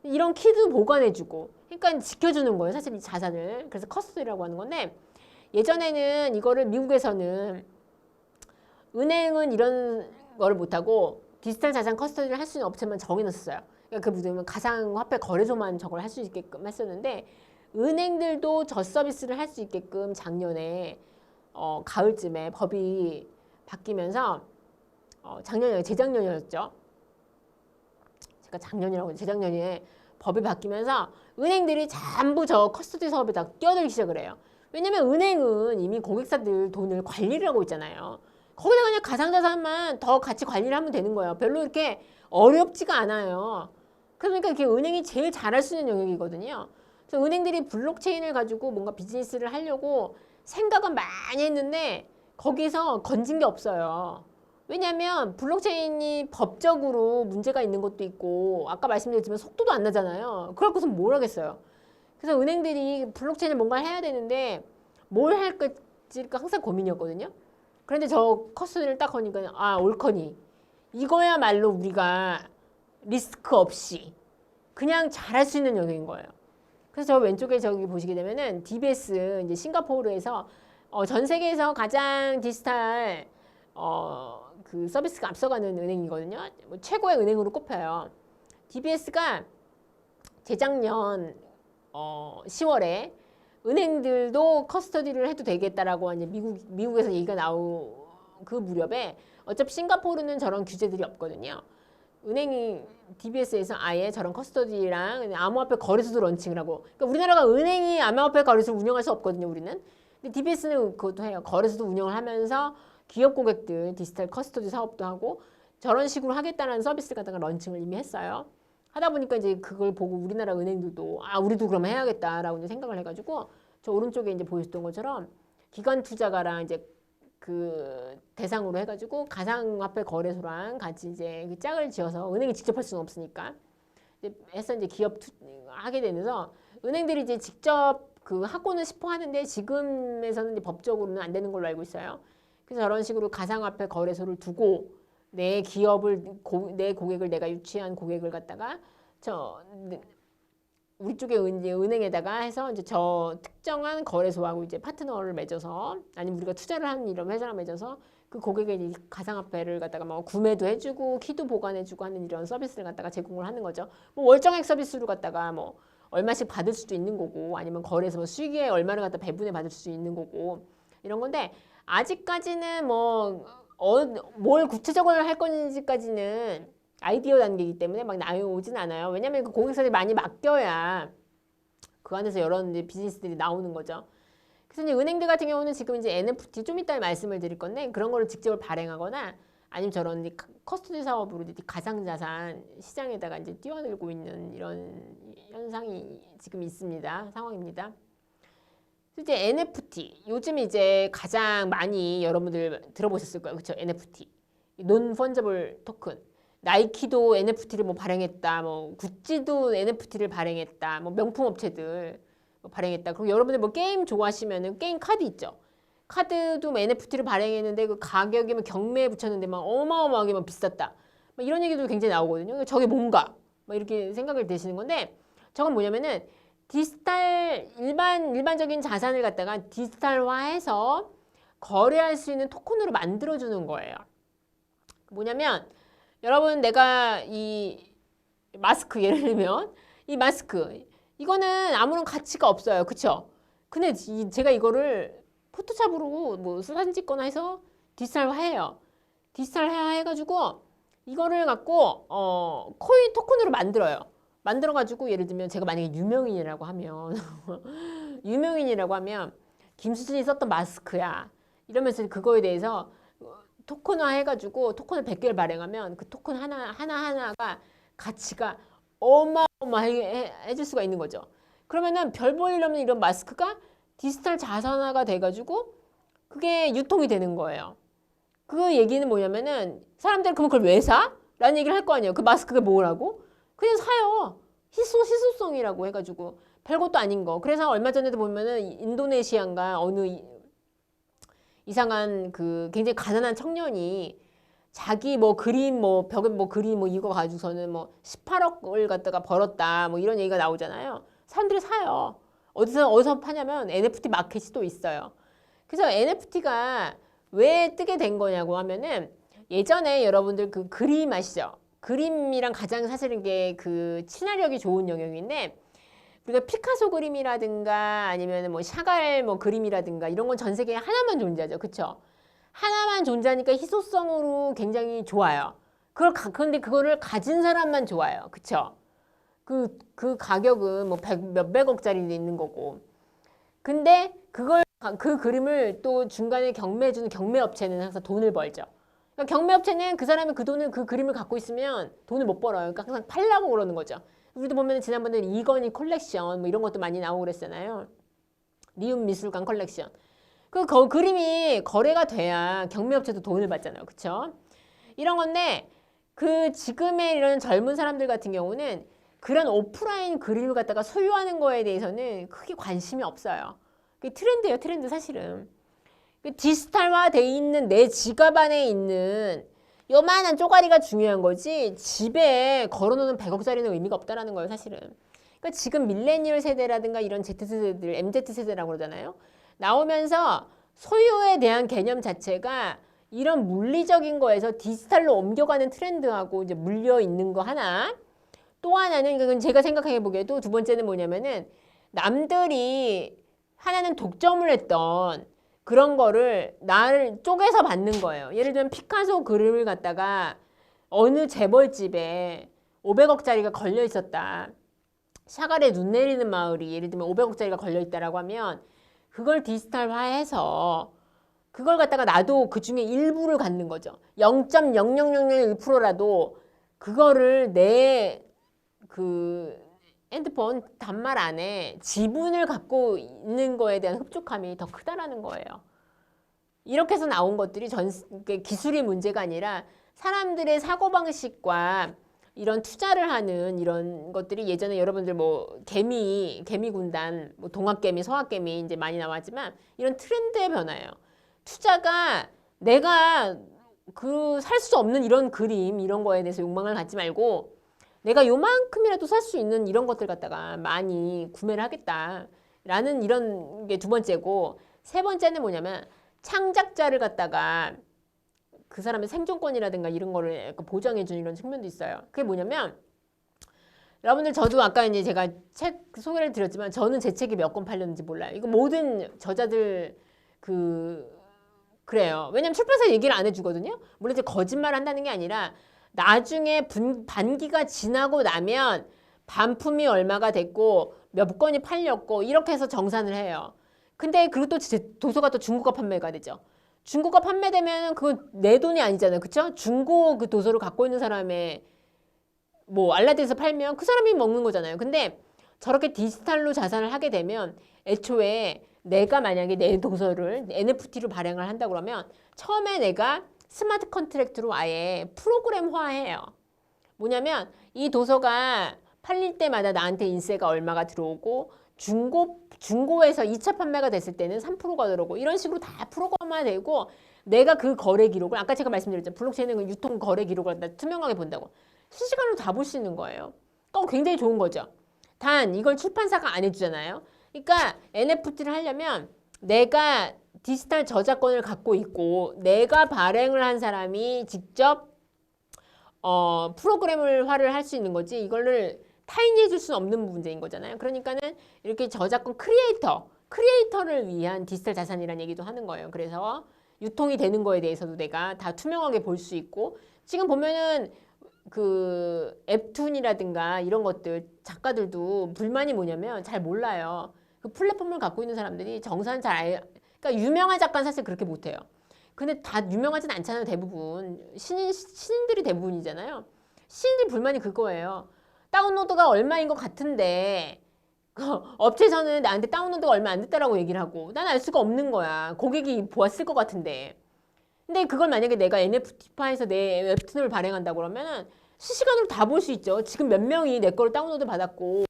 이런 키도 보관해주고, 그러니까 지켜주는 거예요. 사실 이 자산을. 그래서 커스터디라고 하는 건데, 예전에는 이거를 미국에서는 은행은 이런 거를 못하고 디지털 자산 커스터디를 할 수 있는 업체만 정해놨어요. 그러니까 그 무슨 가상화폐 거래소만 저걸 할 수 있게끔 했었는데 은행들도 저 서비스를 할 수 있게끔 작년에 가을쯤에 법이 바뀌면서 작년에 재작년이었죠. 제가 작년이라고 재작년에 법이 바뀌면서 은행들이 전부 저 커스터디 사업에 다 뛰어들기 시작을 해요. 왜냐면 은행은 이미 고객사들 돈을 관리를 하고 있잖아요. 거기다 그냥 가상자산만 더 같이 관리를 하면 되는 거예요. 별로 이렇게 어렵지가 않아요. 그러니까 이게 은행이 제일 잘할 수 있는 영역이거든요. 그래서 은행들이 블록체인을 가지고 뭔가 비즈니스를 하려고 생각은 많이 했는데 거기서 건진 게 없어요. 왜냐하면 블록체인이 법적으로 문제가 있는 것도 있고 아까 말씀드렸지만 속도도 안 나잖아요. 그럴 것은 뭘 하겠어요. 그래서 은행들이 블록체인을 뭔가 해야 되는데 뭘 할지가 항상 고민이었거든요. 그런데 저 커스를 딱 하니까 옳거니 이거야말로 우리가 리스크 없이 그냥 잘할 수 있는 영역인 거예요. 그래서 저 왼쪽에 저기 보시게 되면은 DBS 이제 싱가포르에서 전 세계에서 가장 디지털 그 서비스가 앞서가는 은행이거든요. 뭐 최고의 은행으로 꼽혀요. DBS가 재작년 10월에 은행들도 커스터디를 해도 되겠다라고 이제 미국에서 얘기가 나온 그 무렵에 어차피 싱가포르는 저런 규제들이 없거든요. 은행이 DBS에서 아예 저런 커스터디랑 암호화폐 거래소도 런칭을 하고, 그러니까 우리나라가 은행이 암호화폐 거래소를 운영할 수 없거든요, 우리는. 근데 DBS는 그것도 해요. 거래소도 운영을 하면서 기업 고객들 디지털 커스터디 사업도 하고 저런 식으로 하겠다는 서비스를 갖다가 런칭을 이미 했어요. 하다 보니까 이제 그걸 보고 우리나라 은행들도 우리도 그럼 해야겠다라고 이제 생각을 해가지고 저 오른쪽에 이제 보셨던 것처럼 기관 투자가랑 이제 그 대상으로 해가지고 가상화폐 거래소랑 같이 이제 그 짝을 지어서 은행이 직접 할 수는 없으니까 이제 기업 하게 되면서 은행들이 이제 직접 그 하고는 싶어 하는데 지금에서는 이제 법적으로는 안 되는 걸로 알고 있어요. 그래서 저런 식으로 가상화폐 거래소를 두고 내 기업을 내 고객을 내가 유치한 고객을 갖다가 우리 쪽에 이제 은행에다가 해서 이제 저 특정한 거래소하고 이제 파트너를 맺어서 아니면 우리가 투자를 하는 이런 회사랑 맺어서 그 고객의 가상화폐를 갖다가 뭐 구매도 해주고 키도 보관해주고 하는 이런 서비스를 갖다가 제공을 하는 거죠. 뭐 월정액 서비스로 갖다가 뭐 얼마씩 받을 수도 있는 거고 아니면 거래소 수익에 얼마를 갖다 배분해 받을 수 있는 거고 이런 건데 아직까지는 뭘 구체적으로 할 건지까지는 아이디어 단계이기 때문에 막 나오진 않아요. 왜냐면 그 고객사들이 많이 맡겨야 그 안에서 여러 비즈니스들이 나오는 거죠. 그래서 이제 은행들 같은 경우는 지금 이제 NFT 좀 이따 말씀을 드릴 건데 그런 거를 직접 발행하거나 아니면 저런 이제 커스터디 사업으로 이제 가상자산 시장에다가 이제 뛰어들고 있는 이런 현상이 지금 있습니다. 상황입니다. 이제 NFT 요즘 이제 가장 많이 여러분들 들어보셨을 거예요. 그렇죠? NFT 논 펀저블 토큰. 나이키도 NFT를 뭐 발행했다. 뭐 구찌도 NFT를 발행했다. 뭐 명품 업체들 뭐 발행했다. 그리고 여러분들 뭐 게임 좋아하시면은 게임 카드 있죠. 카드도 뭐 NFT를 발행했는데 그 가격이 뭐 경매에 붙였는데 막 어마어마하게 막 비쌌다. 막 이런 얘기도 굉장히 나오거든요. 저게 뭔가 막 이렇게 생각을 되시는 건데 저건 뭐냐면은 디지털 일반적인 자산을 갖다가 디지털화해서 거래할 수 있는 토큰으로 만들어주는 거예요. 뭐냐면 여러분 내가 이 마스크 예를 들면 이 마스크 이거는 아무런 가치가 없어요. 그쵸? 근데 제가 이거를 포토샵으로 뭐 사진 찍거나 해서 디지털화해요. 디지털화 해가지고 이거를 갖고 코인 토큰으로 만들어요. 만들어가지고 예를 들면 제가 만약에 유명인이라고 하면 김수진이 썼던 마스크야 이러면서 그거에 대해서 토큰화 해가지고 토큰을 100개를 발행하면 그 토큰 하나가 가치가 어마어마하게 해줄 수가 있는 거죠. 그러면은 별 볼일 없는 이런 마스크가 디지털 자산화가 돼가지고 그게 유통이 되는 거예요. 그 얘기는 뭐냐면은 사람들은 그럼 그걸 왜 사? 라는 얘기를 할 거 아니에요. 그 마스크가 뭐라고? 그냥 사요. 희소성이라고 해가지고 별것도 아닌 거. 그래서 얼마 전에도 보면은 인도네시아인가 어느 이상한 그 굉장히 가난한 청년이 자기 뭐 그림 뭐 벽에 뭐 그림 뭐 이거 가지고서는 뭐 18억을 갖다가 벌었다 뭐 이런 얘기가 나오잖아요. 사람들이 사요. 어디서 파냐면 NFT 마켓이 또 있어요. 그래서 NFT가 왜 뜨게 된 거냐고 하면은 예전에 여러분들 그 그림 아시죠? 그림이랑 가장 사실은 게 그 친화력이 좋은 영역인데 우리가 피카소 그림이라든가 아니면 뭐 샤갈 뭐 그림이라든가 이런 건 전 세계에 하나만 존재하죠. 그쵸? 하나만 존재하니까 희소성으로 굉장히 좋아요. 그런데 그거를 가진 사람만 좋아요. 그쵸? 그 가격은 뭐 몇백억짜리 있는 거고. 근데 그 그림을 또 중간에 경매해주는 경매업체는 항상 돈을 벌죠. 그러니까 경매업체는 그 사람이 그 그림을 갖고 있으면 돈을 못 벌어요. 그러니까 항상 팔라고 그러는 거죠. 우리도 보면 지난번에 이건희 컬렉션 뭐 이런 것도 많이 나오고 그랬잖아요. 리움 미술관 컬렉션. 그림이 거래가 돼야 경매업체도 돈을 받잖아요. 그쵸? 이런 건데 그 지금의 이런 젊은 사람들 같은 경우는 그런 오프라인 그림을 갖다가 소유하는 거에 대해서는 크게 관심이 없어요. 그게 트렌드예요, 트렌드 사실은. 디지털화 돼 있는 내 지갑 안에 있는 요만한 쪼가리가 중요한 거지 집에 걸어놓는 100억짜리는 의미가 없다라는 거예요, 사실은. 그러니까 지금 밀레니얼 세대라든가 이런 Z세대들, MZ세대라고 그러잖아요. 나오면서 소유에 대한 개념 자체가 이런 물리적인 거에서 디지털로 옮겨가는 트렌드하고 이제 물려 있는 거 하나. 또 하나는 그건 제가 생각해 보기에도 두 번째는 뭐냐면은 남들이 하나는 독점을 했던 그런 거를 나를 쪼개서 받는 거예요. 예를 들면 피카소 그림을 갖다가 어느 재벌집에 500억짜리가 걸려 있었다. 샤갈의 눈 내리는 마을이 예를 들면 500억짜리가 걸려 있다라고 하면 그걸 디지털화해서 그걸 갖다가 나도 그 중에 일부를 갖는 거죠. 0.0001%라도 그거를 내 그 핸드폰 단말 안에 지분을 갖고 있는 거에 대한 흡족함이 더 크다라는 거예요. 이렇게 해서 나온 것들이 기술의 문제가 아니라 사람들의 사고방식과 이런 투자를 하는 이런 것들이 예전에 여러분들 뭐 개미 군단, 뭐 동학개미, 서학개미 이제 많이 나왔지만 이런 트렌드의 변화예요. 투자가 내가 살 수 없는 이런 그림, 이런 거에 대해서 욕망을 갖지 말고 내가 요만큼이라도 살 수 있는 이런 것들 갖다가 많이 구매를 하겠다라는 이런 게 두 번째고 세 번째는 뭐냐면 창작자를 갖다가 그 사람의 생존권이라든가 이런 거를 약간 보장해주는 이런 측면도 있어요. 그게 뭐냐면 여러분들 저도 아까 이제 제가 책 소개를 드렸지만 저는 제 책이 몇 권 팔렸는지 몰라요. 이거 모든 저자들 그래요. 왜냐면 출판사 얘기를 안 해주거든요. 물론 이제 거짓말 한다는 게 아니라 나중에 반기가 지나고 나면 반품이 얼마가 됐고 몇 건이 팔렸고 이렇게 해서 정산을 해요. 근데 그리고 또 도서가 또 중고가 판매가 되죠. 중고가 판매되면 그건 내 돈이 아니잖아요. 그쵸? 중고 그 도서를 갖고 있는 사람의 뭐 알라딘에서 팔면 그 사람이 먹는 거잖아요. 근데 저렇게 디지털로 자산을 하게 되면 애초에 내가 만약에 내 도서를 NFT로 발행을 한다고 그러면 처음에 내가 스마트 컨트랙트로 아예 프로그램화해요. 뭐냐면 이 도서가 팔릴 때마다 나한테 인세가 얼마가 들어오고 중고에서 2차 판매가 됐을 때는 3%가 들어오고 이런 식으로 다 프로그램화되고 내가 그 거래 기록을 아까 제가 말씀드렸죠. 블록체인은 유통 거래 기록을 투명하게 본다고. 실시간으로 다 볼 수 있는 거예요. 굉장히 좋은 거죠. 단 이걸 출판사가 안 해주잖아요. 그러니까 NFT를 하려면 내가 디지털 저작권을 갖고 있고 내가 발행을 한 사람이 직접 프로그램화를 할 수 있는 거지 이거를 타인이 해줄 수는 없는 문제인 거잖아요. 그러니까는 이렇게 저작권 크리에이터를 위한 디지털 자산이라는 얘기도 하는 거예요. 그래서 유통이 되는 거에 대해서도 내가 다 투명하게 볼 수 있고 지금 보면은 그 웹툰이라든가 이런 것들 작가들도 불만이 뭐냐면 잘 몰라요. 그 플랫폼을 갖고 있는 사람들이 정산 그러니까 유명한 작가는 사실 그렇게 못해요. 근데 다 유명하진 않잖아요. 대부분 신인들이 대부분이잖아요. 신인들 불만이 그거예요. 다운로드가 얼마인 것 같은데 업체에서는 나한테 다운로드가 얼마 안 됐다라고 얘기를 하고 난 알 수가 없는 거야. 고객이 보았을 것 같은데. 근데 그걸 만약에 내가 NFT화해서 내 웹툰을 발행한다고 그러면은 실시간으로 다 볼 수 있죠. 지금 몇 명이 내 거를 다운로드 받았고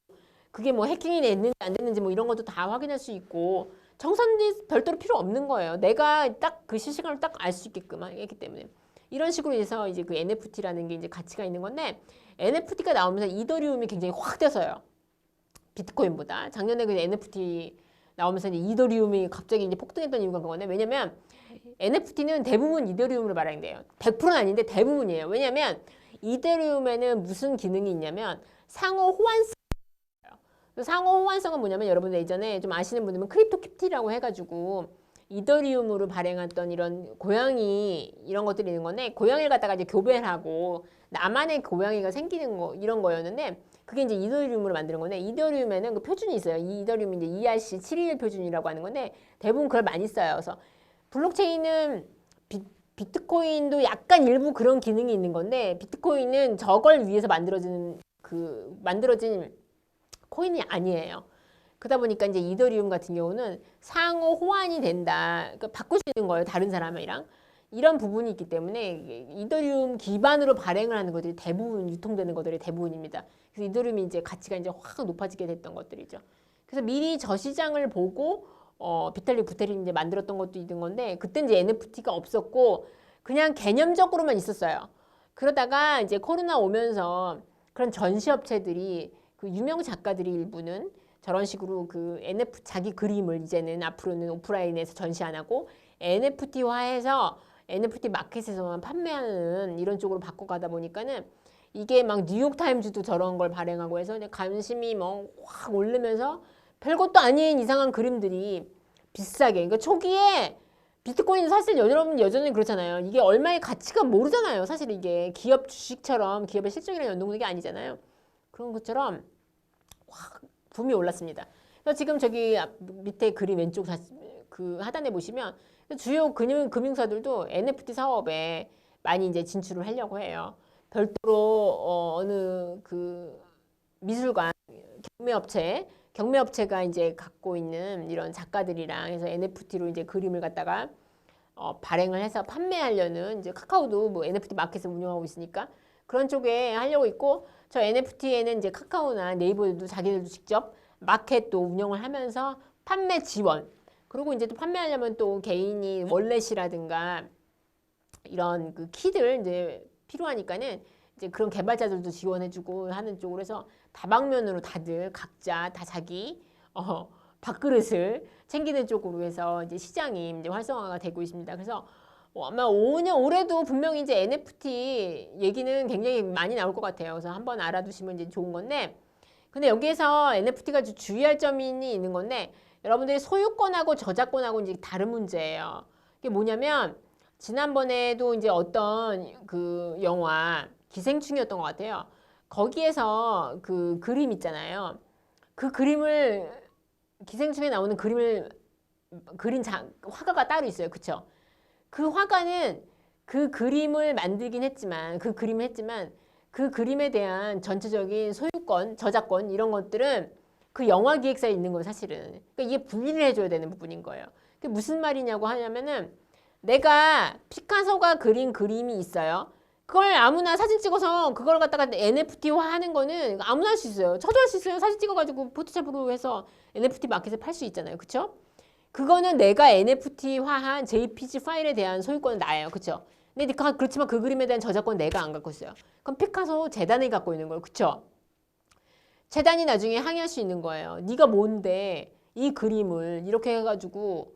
그게 뭐 해킹이 됐는지 안 됐는지 뭐 이런 것도 다 확인할 수 있고 정산이 별도로 필요 없는 거예요. 내가 딱 그 실시간으로 딱 알 수 있게끔 했기 때문에 이런 식으로 해서 이제 그 NFT라는 게 이제 가치가 있는 건데 NFT가 나오면서 이더리움이 굉장히 확 돼서요. 비트코인보다 작년에 그 NFT 나오면서 이제 이더리움이 갑자기 이제 폭등했던 이유가 그거네. 왜냐면 NFT는 대부분 이더리움으로 발행돼요. 100%는 아닌데 대부분이에요. 왜냐면 이더리움에는 무슨 기능이 있냐면 상호 호환성. 상호 호환성은 뭐냐면 여러분들 예전에 좀 아시는 분들은 크립토키티라고 해가지고 이더리움으로 발행했던 이런 고양이 이런 것들이 있는 건데 고양이를 갖다가 이제 교배를 하고 나만의 고양이가 생기는 거 이런 거였는데 그게 이제 이더리움으로 만드는 건데 이더리움에는 그 표준이 있어요. 이 이더리움이 이제 ERC721 표준이라고 하는 건데 대부분 그걸 많이 써요. 그래서 블록체인은 비트코인도 약간 일부 그런 기능이 있는 건데 비트코인은 저걸 위해서 만들어진 코인이 아니에요. 그러다 보니까 이제 이더리움 같은 경우는 상호 호환이 된다. 그러니까 바꿀 수 있는 거예요. 다른 사람이랑. 이런 부분이 있기 때문에 이더리움 기반으로 발행을 하는 것들이 대부분 유통되는 것들이 대부분입니다. 그래서 이더리움이 이제 가치가 이제 확 높아지게 됐던 것들이죠. 그래서 미리 저 시장을 보고 비탈릭 부테린 이제 만들었던 것도 있는 건데 그때 이제 NFT가 없었고 그냥 개념적으로만 있었어요. 그러다가 이제 코로나 오면서 그런 전시업체들이 그 유명 작가들이 일부는 저런 식으로 그 NFT 자기 그림을 이제는 앞으로는 오프라인에서 전시 안 하고 NFT화해서 NFT 마켓에서만 판매하는 이런 쪽으로 바꿔가다 보니까는 이게 막 뉴욕타임즈도 저런 걸 발행하고 해서 관심이 뭐 확 오르면서 별것도 아닌 이상한 그림들이 비싸게 그러니까 초기에 비트코인은 사실 여러분 여전히 그렇잖아요. 이게 얼마의 가치가 모르잖아요. 사실 이게 기업 주식처럼 기업의 실적이랑 연동된 게 아니잖아요. 그런 것처럼 확 붐이 올랐습니다. 그래서 지금 저기 밑에 그림 왼쪽 그 하단에 보시면 주요 금융사들도 NFT 사업에 많이 이제 진출을 하려고 해요. 별도로 어느 그 미술관 경매업체가 이제 갖고 있는 이런 작가들이랑 해서 NFT로 이제 그림을 갖다가 발행을 해서 판매하려는 이제 카카오도 뭐 NFT 마켓을 운영하고 있으니까 그런 쪽에 하려고 있고 저 NFT에는 이제 카카오나 네이버도 자기들도 직접 마켓도 운영을 하면서 판매 지원 그리고 이제 또 판매하려면 또 개인이 월렛이라든가 이런 그 키들 이제 필요하니까는 이제 그런 개발자들도 지원해주고 하는 쪽으로 해서 다방면으로 다들 각자 다 자기 밥그릇을 챙기는 쪽으로 해서 이제 시장이 이제 활성화가 되고 있습니다. 그래서 아마 올해도 분명히 이제 NFT 얘기는 굉장히 많이 나올 것 같아요. 그래서 한번 알아두시면 이제 좋은 건데, 근데 여기에서 NFT가 주의할 점이 있는 건데, 여러분들이 소유권하고 저작권하고 이제 다른 문제예요. 이게 뭐냐면, 지난번에도 이제 어떤 그 영화, 기생충이었던 것 같아요. 거기에서 그 그림 있잖아요. 그 그림을, 기생충에 나오는 그림을 그린 화가가 따로 있어요. 그쵸? 그 화가는 그 그림을 만들긴 했지만 그 그림을 했지만 그 그림에 대한 전체적인 소유권, 저작권 이런 것들은 그 영화 기획사에 있는 거예요, 사실은. 그러니까 이게 분리를 해줘야 되는 부분인 거예요. 그게 무슨 말이냐고 하냐면은 내가 피카소가 그린 그림이 있어요. 그걸 아무나 사진 찍어서 그걸 갖다가 NFT화 하는 거는 아무나 할 수 있어요. 저도 할 수 있어요. 사진 찍어가지고 포토샵으로 해서 NFT 마켓에 팔 수 있잖아요. 그쵸? 그거는 내가 NFT화한 JPG 파일에 대한 소유권은 나예요. 그쵸? 근데 그렇지만 그 그림에 대한 저작권 내가 안 갖고 있어요. 그럼 피카소 재단이 갖고 있는 거예요. 그쵸? 재단이 나중에 항의할 수 있는 거예요. 네가 뭔데 이 그림을 이렇게 해가지고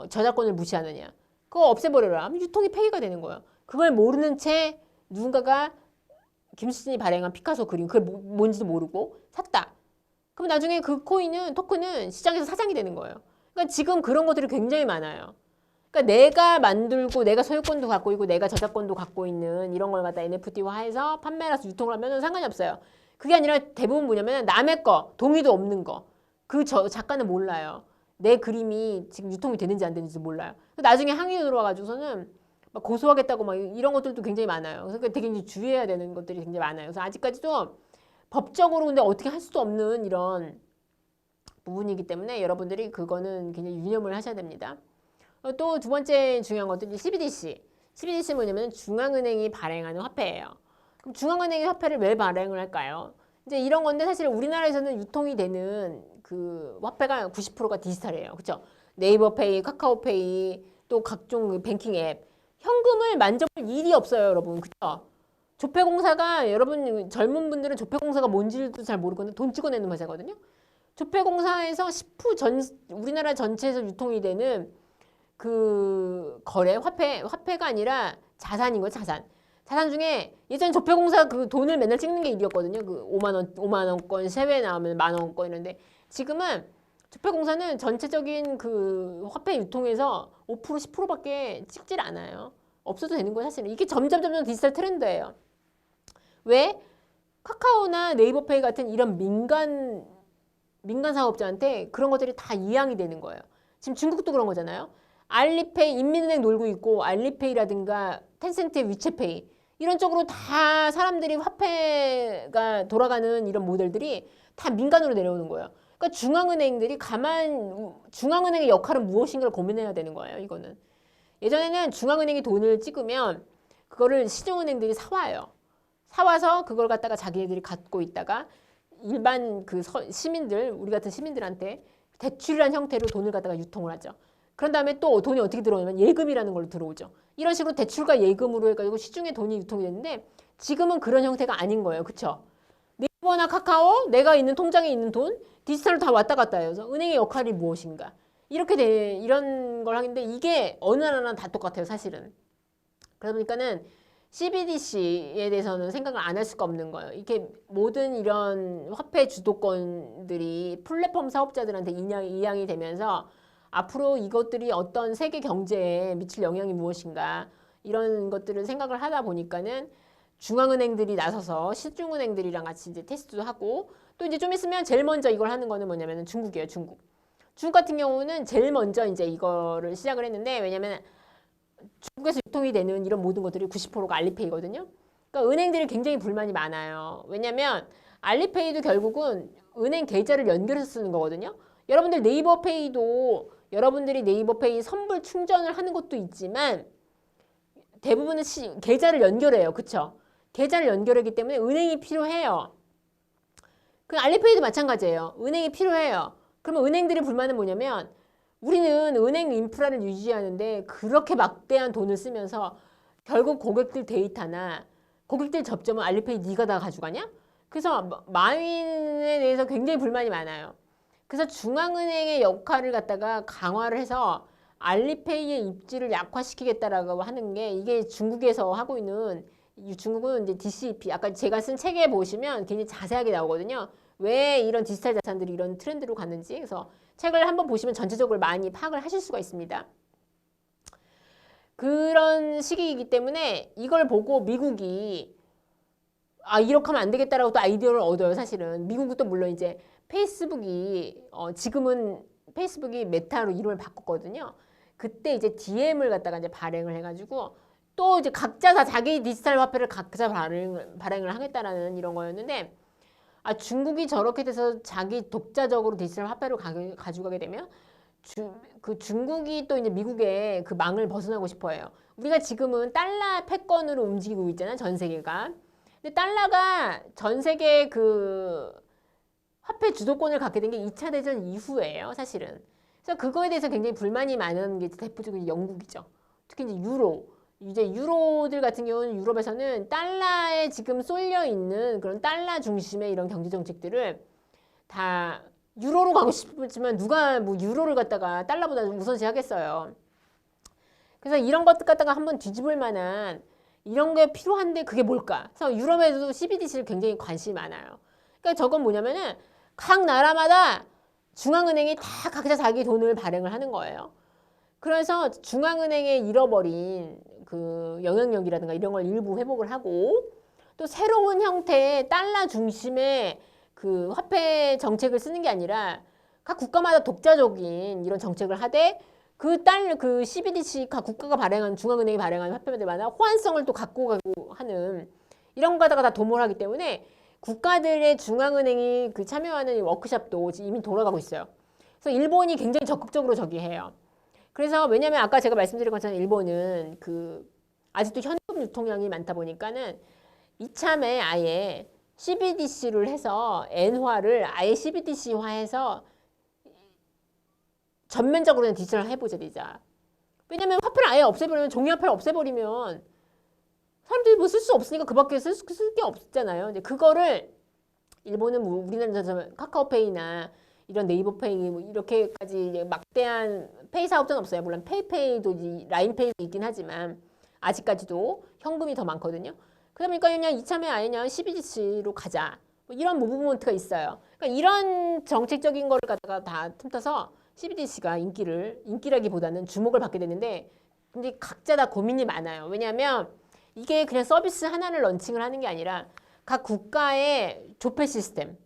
저작권을 무시하느냐. 그거 없애버려라. 유통이 폐기가 되는 거예요. 그걸 모르는 채 누군가가 김수진이 발행한 피카소 그림 그게 뭔지도 모르고 샀다. 그럼 나중에 그 토큰은 시장에서 사장이 되는 거예요. 그러니까 지금 그런 것들이 굉장히 많아요. 그러니까 내가 만들고 내가 소유권도 갖고 있고 내가 저작권도 갖고 있는 이런 걸 갖다 NFT화해서 판매해서 유통을 하면 상관이 없어요. 그게 아니라 대부분 뭐냐면 남의 거, 동의도 없는 거. 그 작가는 몰라요. 내 그림이 지금 유통이 되는지 안 되는지도 몰라요. 나중에 항의가 들어와가지고서는 막 고소하겠다고 막 이런 것들도 굉장히 많아요. 그래서 되게 이제 주의해야 되는 것들이 굉장히 많아요. 그래서 아직까지도 법적으로 근데 어떻게 할 수도 없는 이런 부분이기 때문에 여러분들이 그거는 굉장히 유념을 하셔야 됩니다. 또 두 번째 중요한 것도 CBDC. CBDC는 뭐냐면 중앙은행이 발행하는 화폐예요. 그럼 중앙은행이 화폐를 왜 발행을 할까요? 이제 이런 건데 사실 우리나라에서는 유통이 되는 그 화폐가 90%가 디지털이에요. 그렇죠? 네이버페이, 카카오페이, 또 각종 뱅킹 앱. 현금을 만져볼 일이 없어요, 여러분. 그렇죠? 조폐공사가 여러분 젊은 분들은 조폐공사가 뭔지도 잘 모르거든요. 돈 찍어내는 회사거든요. 조폐공사에서 10% 우리나라 전체에서 유통이 되는 그 거래 화폐가 아니라 자산인 거예요. 자산 중에 예전 조폐공사 그 돈을 맨날 찍는 게 일이었거든요. 그 5만 원권 세외 나오면 10,000원권 이런데 지금은 조폐공사는 전체적인 그 화폐 유통에서 5% 10%밖에 찍질 않아요. 없어도 되는 거예요. 사실은 이게 점점 디지털 트렌드예요. 왜? 카카오나 네이버페이 같은 이런 민간 사업자한테 그런 것들이 다 이양이 되는 거예요. 지금 중국도 그런 거잖아요. 알리페이, 인민은행 놀고 있고 알리페이라든가 텐센트의 위챗페이 이런 쪽으로 다 사람들이 화폐가 돌아가는 이런 모델들이 다 민간으로 내려오는 거예요. 그러니까 중앙은행들이 중앙은행의 역할은 무엇인가를 고민해야 되는 거예요. 이거는. 예전에는 중앙은행이 돈을 찍으면 그거를 시중은행들이 사와요. 사와서 그걸 갖다가 자기네들이 갖고 있다가 일반 그 시민들, 우리 같은 시민들한테 대출이라는 형태로 돈을 갖다가 유통을 하죠. 그런 다음에 또 돈이 어떻게 들어오냐면 예금이라는 걸로 들어오죠. 이런 식으로 대출과 예금으로 해가지고 시중에 돈이 유통이 되는데 지금은 그런 형태가 아닌 거예요. 그쵸? 네이버나 카카오, 내가 있는 통장에 있는 돈, 디지털로 다 왔다 갔다 해요. 그래서 은행의 역할이 무엇인가. 이런 걸 하는데 이게 어느 나라나 다 똑같아요. 사실은. 그러다 보니까는 CBDC에 대해서는 생각을 안 할 수가 없는 거예요. 이렇게 모든 이런 화폐 주도권들이 플랫폼 사업자들한테 이양이 되면서 앞으로 이것들이 어떤 세계 경제에 미칠 영향이 무엇인가 이런 것들을 생각을 하다 보니까는 중앙은행들이 나서서 시중은행들이랑 같이 이제 테스트도 하고 또 이제 좀 있으면 제일 먼저 이걸 하는 거는 뭐냐면은 중국이에요. 중국 같은 경우는 제일 먼저 이제 이거를 시작을 했는데 왜냐면 중국에서 유통이 되는 이런 모든 것들이 90%가 알리페이거든요. 그러니까 은행들이 굉장히 불만이 많아요. 왜냐면 알리페이도 결국은 은행 계좌를 연결해서 쓰는 거거든요. 여러분들 네이버페이도 여러분들이 네이버페이 선불 충전을 하는 것도 있지만 대부분은 계좌를 연결해요. 그쵸? 계좌를 연결하기 때문에 은행이 필요해요. 그 알리페이도 마찬가지예요. 은행이 필요해요. 그러면 은행들의 불만은 뭐냐면 우리는 은행 인프라를 유지하는데 그렇게 막대한 돈을 쓰면서 결국 고객들 데이터나 고객들 접점은 알리페이 네가 다 가져가냐? 그래서 마윈에 대해서 굉장히 불만이 많아요. 그래서 중앙은행의 역할을 갖다가 강화를 해서 알리페이의 입지를 약화시키겠다라고 하는 게 이게 중국에서 하고 있는 중국은 이제 DCP 아까 제가 쓴 책에 보시면 굉장히 자세하게 나오거든요. 왜 이런 디지털 자산들이 이런 트렌드로 갔는지 그래서 책을 한번 보시면 전체적으로 많이 파악을 하실 수가 있습니다. 그런 시기이기 때문에 이걸 보고 미국이 이렇게 하면 안 되겠다라고 또 아이디어를 얻어요. 사실은 미국도 물론 이제 페이스북이 지금은 페이스북이 메타로 이름을 바꿨거든요. 그때 이제 DM을 갖다가 이제 발행을 해가지고 또 이제 각자 다 자기 디지털 화폐를 각자 발행을 하겠다라는 이런 거였는데 중국이 저렇게 돼서 자기 독자적으로 디지털 화폐를 가져가게 되면 그 중국이 또 이제 미국의 그 망을 벗어나고 싶어해요. 우리가 지금은 달러 패권으로 움직이고 있잖아요. 전 세계가. 근데 달러가 전 세계 그 화폐 주도권을 갖게 된 게 2차 대전 이후예요. 사실은. 그래서 그거에 대해서 굉장히 불만이 많은 게 대표적인 영국이죠. 특히 이제 이제 유로들 같은 경우는 유럽에서는 달러에 지금 쏠려 있는 그런 달러 중심의 이런 경제 정책들을 다 유로로 가고 싶지만 누가 뭐 유로를 갖다가 달러보다 우선시 하겠어요. 그래서 이런 것 갖다가 한번 뒤집을 만한 이런 게 필요한데 그게 뭘까? 그래서 유럽에도 CBDC를 굉장히 관심이 많아요. 그러니까 저건 뭐냐면은 각 나라마다 중앙은행이 다 각자 자기 돈을 발행을 하는 거예요. 그래서 중앙은행에 잃어버린 그 영향력이라든가 이런 걸 일부 회복을 하고 또 새로운 형태의 달러 중심의 그 화폐 정책을 쓰는 게 아니라 각 국가마다 독자적인 이런 정책을 하되 그 CBDC 각 국가가 발행한 중앙은행이 발행한 화폐들마다 호환성을 또 갖고 가고 하는 이런 거다가 다 도모를 하기 때문에 국가들의 중앙은행이 그 참여하는 워크숍도 이미 돌아가고 있어요. 그래서 일본이 굉장히 적극적으로 저기 해요. 그래서 왜냐면 아까 제가 말씀드린 것처럼 일본은 그 아직도 현금 유통량이 많다 보니까는 이참에 아예 CBDC를 해서 엔화를 아예 CBDC화해서 전면적으로 디지털 해보자 되자. 왜냐면 화폐를 아예 없애버리면 종이화폐를 없애버리면 사람들이 뭐 쓸 수 없으니까 그밖에 쓸 게 없잖아요. 이제 그거를 일본은 우리나라 카카오페이나 이런 네이버페이 뭐 이렇게까지 이제 막대한 페이 사업자는 없어요. 물론 페이페이도 라인페이도 있긴 하지만 아직까지도 현금이 더 많거든요. 그러니까 그냥 이참에 아니면 CBDC로 가자. 뭐 이런 무브먼트가 있어요. 그러니까 이런 정책적인 거를 갖다가 다 틈타서 CBDC가 인기라기보다는 주목을 받게 되는데 근데 각자 다 고민이 많아요. 왜냐하면 이게 그냥 서비스 하나를 런칭을 하는 게 아니라 각 국가의 조폐 시스템,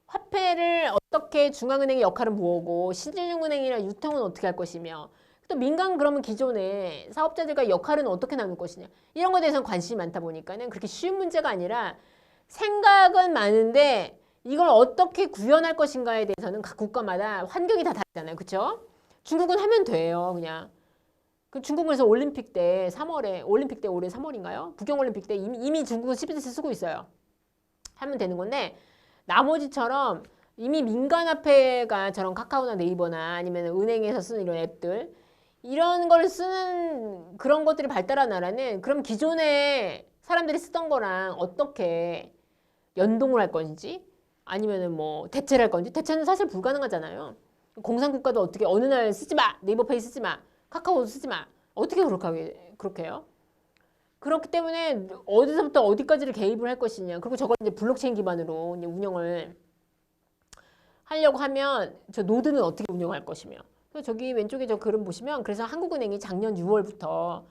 화폐를 어떻게 중앙은행의 역할은 뭐고 신진흥은행이나 유통은 어떻게 할 것이며 또 민간 그러면 기존의 사업자들과 역할은 어떻게 나눌 것이냐 이런 것에 대해서는 관심이 많다 보니까는 그렇게 쉬운 문제가 아니라 생각은 많은데 이걸 어떻게 구현할 것인가에 대해서는 각 국가마다 환경이 다 다르잖아요. 그렇죠? 중국은 하면 돼요. 그냥. 그 중국에서 올림픽 때 3월에 올림픽 때 올해 3월인가요? 북경올림픽 때 이미 중국은 CBDC 쓰고 있어요. 하면 되는 건데 나머지처럼 이미 민간화폐가 저런 카카오나 네이버나 아니면 은행에서 쓰는 이런 앱들 이런 걸 쓰는 그런 것들이 발달한 나라는 그럼 기존에 사람들이 쓰던 거랑 어떻게 연동을 할 건지 아니면은 뭐 대체를 할 건지 대체는 사실 불가능하잖아요. 공산국가도 어떻게 어느 날 쓰지 마 네이버페이 쓰지 마 카카오 쓰지 마 어떻게 그렇게 해요? 그렇기 때문에 어디서부터 어디까지를 개입을 할 것이냐 그리고 저걸 이제 블록체인 기반으로 이제 운영을 하려고 하면 저 노드는 어떻게 운영할 것이며 저기 왼쪽에 저 그림 보시면 그래서 한국은행이 작년 6월부터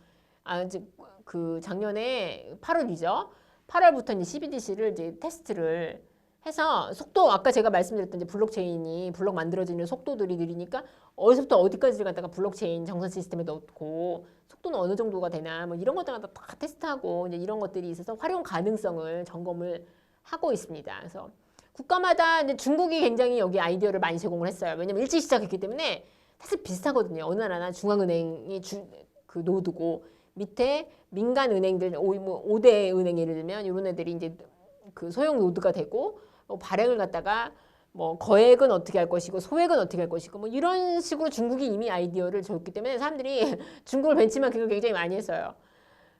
그 작년에 8월이죠. 8월부터 이제 CBDC를 이제 테스트를 해서 속도 아까 제가 말씀드렸던 이제 블록체인이 블록 만들어지는 속도들이 느리니까 어디서부터 어디까지를 갖다가 블록체인 정산 시스템에 넣고 속도는 어느 정도가 되나 뭐 이런 것들 갖다 다 테스트하고 이제 이런 것들이 있어서 활용 가능성을 점검을 하고 있습니다. 그래서 국가마다 이제 중국이 굉장히 여기 아이디어를 많이 제공을 했어요. 왜냐면 일찍 시작했기 때문에 사실 비슷하거든요. 어느 나라나 중앙은행이 그 노드고 밑에 민간 은행들 5대 은행 예를 들면 이런 애들이 이제 그 소형 노드가 되고 발행을 갖다가 뭐 거액은 어떻게 할 것이고 소액은 어떻게 할 것이고 뭐 이런 식으로 중국이 이미 아이디어를 줬기 때문에 사람들이 중국을 벤치마킹을 굉장히 많이 했어요.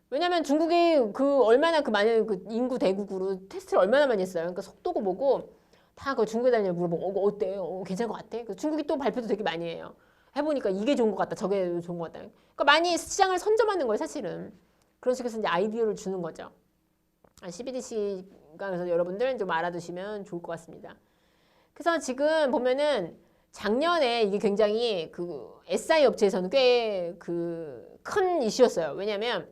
왜냐면 중국이 그 얼마나 그 많은 그 인구 대국으로 테스트를 얼마나 많이 했어요. 그러니까 속도고 뭐고 다 그 중국에 다니며 물어보고 어때요? 괜찮은 것 같아? 중국이 또 발표도 되게 많이 해요. 해보니까 이게 좋은 것 같다. 저게 좋은 것 같다. 그러니까 많이 시장을 선점하는 거예요, 사실은. 그런 식으로 이제 아이디어를 주는 거죠. CBDC가 그래서 여러분들 좀 알아두시면 좋을 것 같습니다. 그래서 지금 보면은 작년에 이게 굉장히 그 SI 업체에서는 꽤 그 큰 이슈였어요. 왜냐하면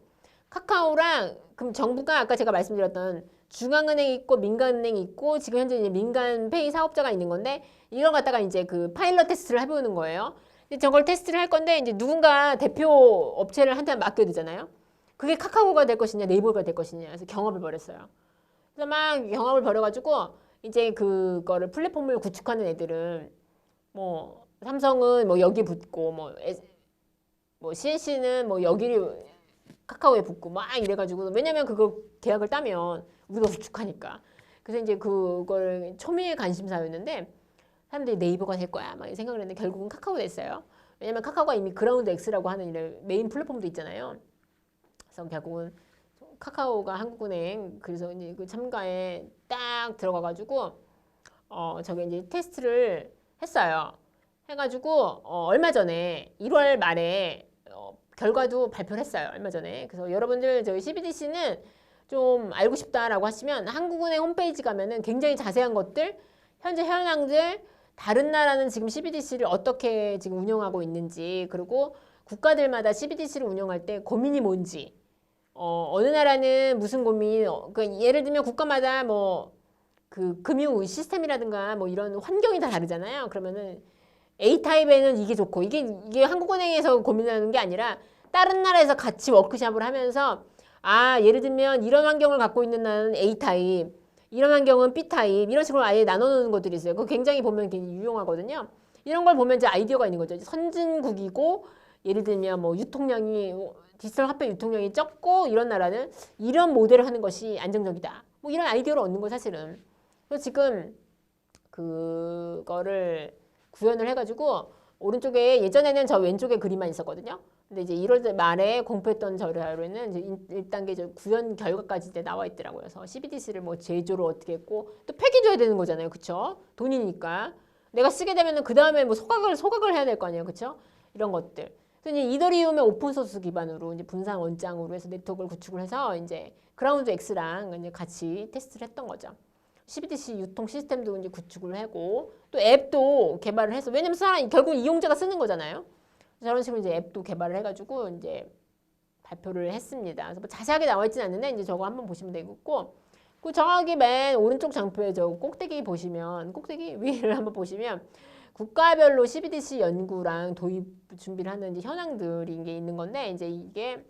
카카오랑 그럼 정부가 아까 제가 말씀드렸던 중앙은행이 있고 민간은행이 있고 지금 현재 이제 민간 페이 사업자가 있는 건데 이걸 갖다가 이제 그 파일럿 테스트를 해보는 거예요. 저걸 테스트를 할 건데 이제 누군가 대표 업체를 한테 맡겨야 되잖아요. 그게 카카오가 될 것이냐 네이버가 될 것이냐 그래서 경합을 벌였어요. 그래서 막 경합을 벌여가지고 이제 그거를 플랫폼을 구축하는 애들은 뭐 삼성은 뭐 여기 붙고 뭐 CNC는 뭐 여기를 카카오에 붙고 막 이래가지고 왜냐면 그거 계약을 따면 우리가 구축하니까 그래서 이제 그걸 초미의 관심사였는데 사람들이 네이버가 될 거야 막 생각을 했는데 결국은 카카오가 됐어요. 왜냐면 카카오가 이미 그라운드 X라고 하는 이런 메인 플랫폼도 있잖아요. 그래서 결국은 카카오가 한국은행 그래서 이제 그 참가에 딱 들어가가지고 저게 이제 테스트를 했어요. 해가지고 얼마 전에 1월 말에 결과도 발표를 했어요. 얼마 전에. 그래서 여러분들 저희 CBDC는 좀 알고 싶다라고 하시면 한국은행 홈페이지 가면은 굉장히 자세한 것들, 현재 현황들, 다른 나라는 지금 CBDC를 어떻게 지금 운영하고 있는지, 그리고 국가들마다 CBDC를 운영할 때 고민이 뭔지, 어느 나라는 무슨 고민, 그 예를 들면 국가마다 뭐 그 금융 시스템이라든가 뭐 이런 환경이 다 다르잖아요. 그러면은 A타입에는 이게 좋고 이게 한국은행에서 고민하는 게 아니라 다른 나라에서 같이 워크숍을 하면서 예를 들면 이런 환경을 갖고 있는 나라는 A타입 이런 환경은 B타입 이런 식으로 아예 나눠놓는 것들이 있어요. 그거 굉장히 보면 굉장히 유용하거든요. 이런 걸 보면 이제 아이디어가 있는 거죠. 선진국이고 예를 들면 뭐 유통량이 디지털 화폐 유통량이 적고 이런 나라는 이런 모델을 하는 것이 안정적이다. 뭐 이런 아이디어를 얻는 거 사실은. 그래서 지금 그거를 구현을 해가지고 오른쪽에 예전에는 저 왼쪽에 그림만 있었거든요. 근데 이제 1월 말에 공표했던 자료에는 이제 1단계 구현 결과까지 이제 나와 있더라고요. 그래서 CBDC를 뭐 제조를 어떻게 했고 또 폐기줘야 되는 거잖아요. 그쵸? 돈이니까. 내가 쓰게 되면은 그 다음에 뭐 소각을 해야 될 거 아니에요, 그렇죠? 이런 것들. 그래서 이제 이더리움의 오픈 소스 기반으로 이제 분산 원장으로 해서 네트워크를 구축을 해서 이제 그라운드 X랑 이제 같이 테스트를 했던 거죠. CBDC 유통 시스템도 이제 구축을 하고 또 앱도 개발을 해서 왜냐면 결국 이용자가 쓰는 거잖아요. 저런 식으로 이제 앱도 개발을 해가지고 이제 발표를 했습니다. 그래서 뭐 자세하게 나와 있지는 않는데 이제 저거 한번 보시면 되겠고, 그 정확히 맨 오른쪽 장표에 저 꼭대기 보시면 꼭대기 위를 한번 보시면 국가별로 CBDC 연구랑 도입 준비를 하는 이제 현황들이 이게 있는 건데 이제 이게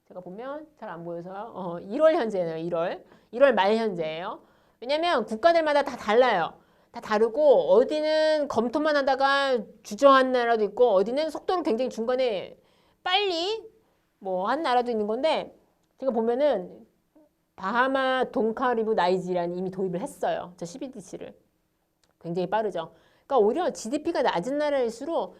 제가 보면 잘 안 보여서 1월 현재네요. 1월 말 현재예요. 왜냐면 국가들마다 다 달라요. 다 다르고 어디는 검토만 하다가 주저한 나라도 있고 어디는 속도를 굉장히 중간에 빨리 뭐 한 나라도 있는 건데 제가 보면은 바하마, 동카리브, 나이지리아는 이미 도입을 했어요. 저 CBDC를. 굉장히 빠르죠. 그러니까 오히려 GDP가 낮은 나라일수록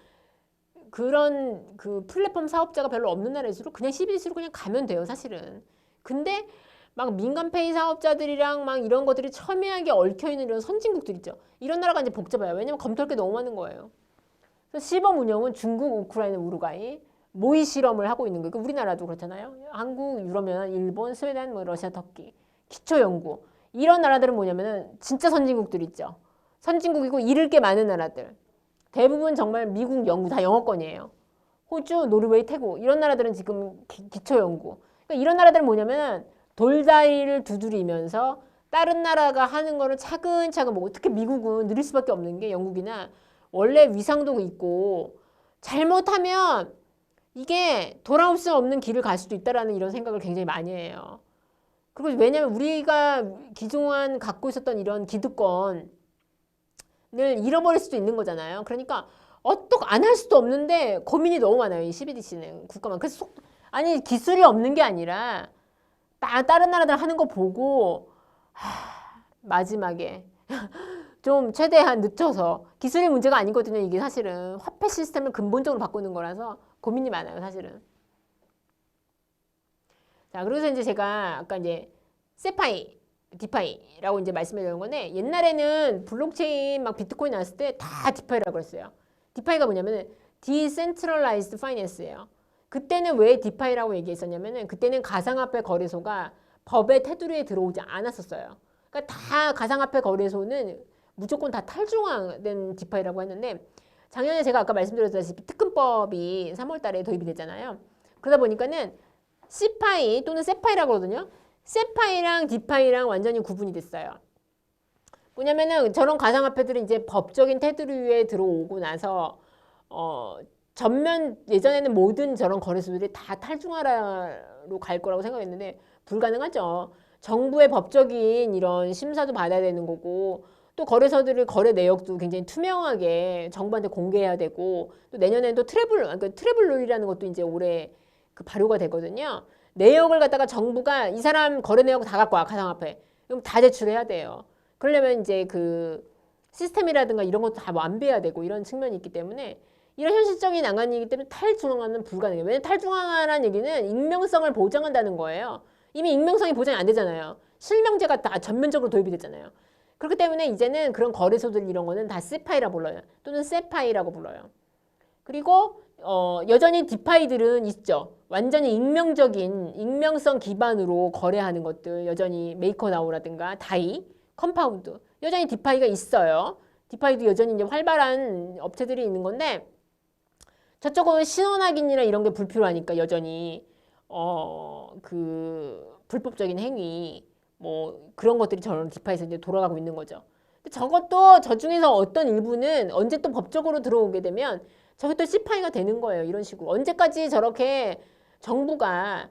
그런 그 플랫폼 사업자가 별로 없는 나라일수록 그냥 CBDC로 그냥 가면 돼요, 사실은. 근데 막 민간페이 사업자들이랑 막 이런 것들이 첨예하게 얽혀있는 이런 선진국들 있죠. 이런 나라가 이제 복잡해요. 왜냐면 검토할 게 너무 많은 거예요. 그래서 시범 운영은 중국, 우크라이나, 우루과이 모의 실험을 하고 있는 거예요. 그러니까 우리나라도 그렇잖아요. 한국, 유럽연, 일본, 스웨덴, 뭐 러시아, 터키, 기초 연구 이런 나라들은 뭐냐면은 진짜 선진국들 있죠. 선진국이고 잃을 게 많은 나라들. 대부분 정말 미국, 영국 다 영어권이에요. 호주, 노르웨이, 태국 이런 나라들은 지금 기초 연구. 그러니까 이런 나라들은 뭐냐면은 돌다리를 두드리면서 다른 나라가 하는 거를 차근차근 뭐 어떻게 미국은 느릴 수밖에 없는 게 영국이나 원래 위상도 있고 잘못하면 이게 돌아올 수 없는 길을 갈 수도 있다라는 이런 생각을 굉장히 많이 해요. 그리고 왜냐면 우리가 기존 갖고 있었던 이런 기득권을 잃어버릴 수도 있는 거잖아요. 그러니까 안 할 수도 없는데 고민이 너무 많아요. 이 CBDC는 국가만. 그래서 아니 기술이 없는 게 아니라 다른 나라들 하는 거 보고 마지막에 좀 최대한 늦춰서 기술의 문제가 아니거든요. 이게 사실은 화폐 시스템을 근본적으로 바꾸는 거라서 고민이 많아요. 사실은. 자, 그래서 이제 제가 아까 이제 세파이, 디파이라고 이제 말씀드린 건데 옛날에는 블록체인 막 비트코인 나왔을 때 다 디파이라고 그랬어요. 디파이가 뭐냐면은 Decentralized Finance예요. 그때는 왜 디파이라고 얘기했었냐면은 그때는 가상화폐 거래소가 법의 테두리에 들어오지 않았었어요. 그러니까 다 가상화폐 거래소는 무조건 다 탈중화된 디파이라고 했는데 작년에 제가 아까 말씀드렸다시피 특근법이 3월 달에 도입이 됐잖아요. 그러다 보니까는 C파이 또는 세파이라고 그러거든요. 세파이랑 디파이랑 완전히 구분이 됐어요. 뭐냐면은 저런 가상화폐들이 이제 법적인 테두리 위에 들어오고 나서 전면 예전에는 모든 저런 거래소들이 다 탈중화로 갈 거라고 생각했는데 불가능하죠. 정부의 법적인 이런 심사도 받아야 되는 거고 또 거래소들의 거래 내역도 굉장히 투명하게 정부한테 공개해야 되고 또 내년에는 또 트래블 룰이라는 것도 이제 올해 그 발효가 되거든요. 내역을 갖다가 정부가 이 사람 거래 내역 다 갖고 와 가상화폐 그럼 다 제출해야 돼요. 그러려면 이제 그 시스템이라든가 이런 것도 다 완비해야 되고 이런 측면이 있기 때문에 이런 현실적인 난관이기 때문에 탈중앙화는 불가능해요. 왜냐하면 탈중앙화라는 얘기는 익명성을 보장한다는 거예요. 이미 익명성이 보장이 안 되잖아요. 실명제가 다 전면적으로 도입이 됐잖아요. 그렇기 때문에 이제는 그런 거래소들 이런 거는 다 세파이라고 불러요. 또는 세파이라고 불러요. 그리고 여전히 디파이들은 있죠. 완전히 익명성 기반으로 거래하는 것들 여전히 메이커나우라든가 다이, 컴파운드 여전히 디파이가 있어요. 디파이도 여전히 이제 활발한 업체들이 있는 건데 저쪽은 신원 확인이나 이런 게 불필요하니까 여전히 그 불법적인 행위 뭐 그런 것들이 저런 디파이에서 이제 돌아가고 있는 거죠. 근데 저것도 저 중에서 어떤 일부는 언제 또 법적으로 들어오게 되면 저게 또 C파이가 되는 거예요. 이런 식으로. 언제까지 저렇게 정부가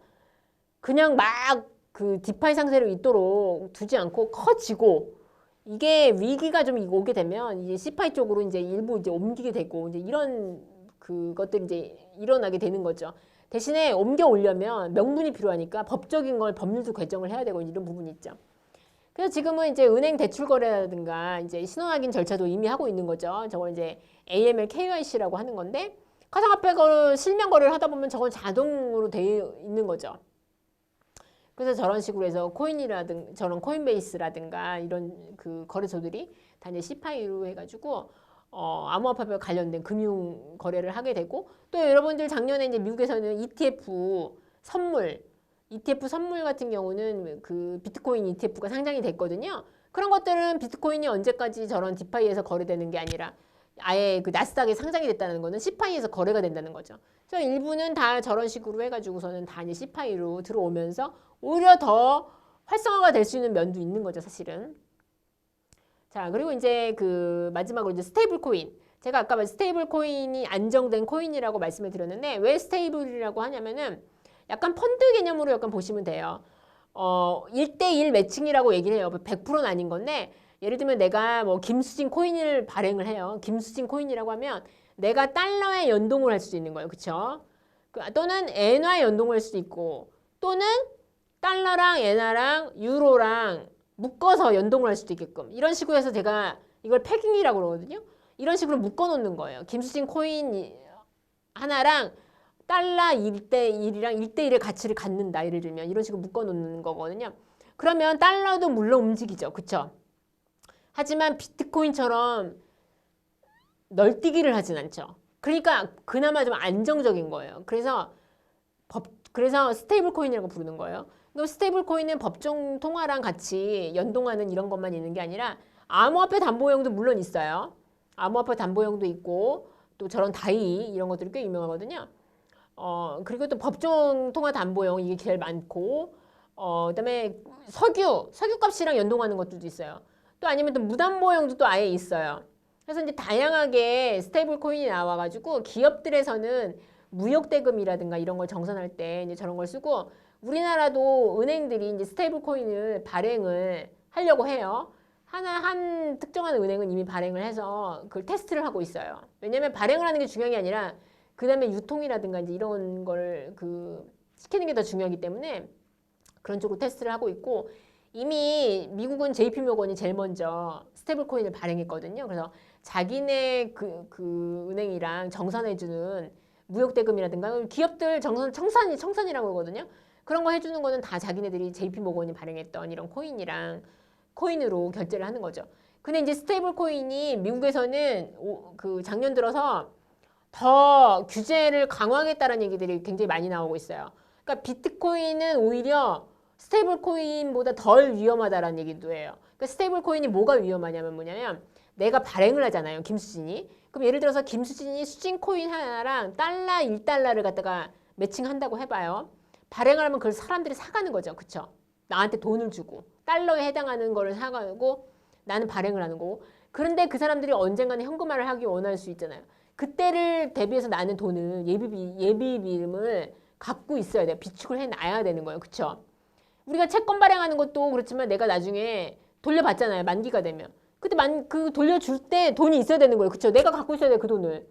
그냥 막 그 디파이 상태로 있도록 두지 않고 커지고 이게 위기가 좀 오게 되면 이제 C파이 쪽으로 이제 일부 이제 옮기게 되고 이제 이런 그것들이 이제 일어나게 되는 거죠. 대신에 옮겨 오려면 명분이 필요하니까 법적인 걸 법률도 개정을 해야 되고 이런 부분이 있죠. 그래서 지금은 이제 은행 대출 거래라든가 이제 신원 확인 절차도 이미 하고 있는 거죠. 저걸 이제 AML KYC라고 하는 건데 가상화폐 실명 거래를 하다 보면 저건 자동으로 되어 있는 거죠. 그래서 저런 식으로 해서 저런 코인베이스라든가 이런 그 거래소들이 다 이제 C파이로 해가지고 암호화폐와 관련된 금융 거래를 하게 되고 또 여러분들 작년에 이제 미국에서는 ETF 선물 같은 경우는 그 비트코인 ETF가 상장이 됐거든요. 그런 것들은 비트코인이 언제까지 저런 디파이에서 거래되는 게 아니라 아예 그 나스닥에 상장이 됐다는 거는 시파이에서 거래가 된다는 거죠. 그래서 일부는 다 저런 식으로 해가지고서는 다 이제 시파이로 들어오면서 오히려 더 활성화가 될 수 있는 면도 있는 거죠, 사실은. 자, 그리고 이제 그 마지막으로 이제 스테이블 코인. 제가 아까 스테이블 코인이 안정된 코인이라고 말씀을 드렸는데 왜 스테이블이라고 하냐면은 약간 펀드 개념으로 약간 보시면 돼요. 1대1 매칭이라고 얘기를 해요. 100%는 아닌 건데 예를 들면 내가 뭐 김수진 코인을 발행을 해요. 김수진 코인이라고 하면 내가 달러에 연동을 할 수도 있는 거예요. 그쵸? 또는 엔화에 연동을 할 수도 있고 또는 달러랑 엔화랑 유로랑 묶어서 연동을 할 수도 있게끔 이런 식으로 해서 제가 이걸 패깅이라고 그러거든요. 이런 식으로 묶어 놓는 거예요. 김수진 코인 하나랑 달러 1대1이랑 1대1의 가치를 갖는다. 예를 들면 이런 식으로 묶어 놓는 거거든요. 그러면 달러도 물론 움직이죠. 그쵸? 하지만 비트코인처럼 널뛰기를 하진 않죠. 그러니까 그나마 좀 안정적인 거예요. 그래서 스테이블 코인이라고 부르는 거예요. 그럼 스테이블 코인은 법정 통화랑 같이 연동하는 이런 것만 있는 게 아니라 암호화폐 담보형도 물론 있어요. 암호화폐 담보형도 있고 또 저런 다이 이런 것들이 꽤 유명하거든요. 그리고 또 법정 통화 담보형 이게 제일 많고 그다음에 석유값이랑 연동하는 것들도 있어요. 또 아니면 또 무담보형도 또 아예 있어요. 그래서 이제 다양하게 스테이블 코인이 나와가지고 기업들에서는 무역대금이라든가 이런 걸 정산할 때 이제 저런 걸 쓰고 우리나라도 은행들이 이제 스테이블 코인을 발행을 하려고 해요. 한 특정한 은행은 이미 발행을 해서 그걸 테스트를 하고 있어요. 왜냐면 발행을 하는 게 중요한 게 아니라 그 다음에 유통이라든가 이제 이런 걸 시키는 게 더 중요하기 때문에 그런 쪽으로 테스트를 하고 있고 이미 미국은 JP모건이 제일 먼저 스테이블 코인을 발행했거든요. 그래서 자기네 그 은행이랑 정산해주는 무역대금이라든가 기업들 청산이라고 그러거든요. 그런 거 해주는 거는 다 자기네들이 JP모건이 발행했던 이런 코인으로 결제를 하는 거죠. 근데 이제 스테이블 코인이 미국에서는 작년 들어서 더 규제를 강화하겠다는 얘기들이 굉장히 많이 나오고 있어요. 그러니까 비트코인은 오히려 스테이블 코인보다 덜 위험하다라는 얘기도 해요. 그러니까 스테이블 코인이 뭐가 뭐냐면 내가 발행을 하잖아요. 김수진이. 그럼 예를 들어서 김수진이 수진 코인 하나랑 달러 1달러를 갖다가 매칭한다고 해봐요. 발행을 하면 그걸 사람들이 사가는 거죠. 그쵸? 나한테 돈을 주고 달러에 해당하는 거를 사가고 나는 발행을 하는 거고 그런데 그 사람들이 언젠가는 현금화를 하기 원할 수 있잖아요. 그때를 대비해서 나는 돈을 예비비름을 갖고 있어야 돼요. 비축을 해놔야 되는 거예요. 그쵸? 우리가 채권 발행하는 것도 그렇지만 내가 나중에 돌려받잖아요. 만기가 되면. 그때 그 돌려줄 때 돈이 있어야 되는 거예요. 그쵸? 내가 갖고 있어야 돼, 그 돈을.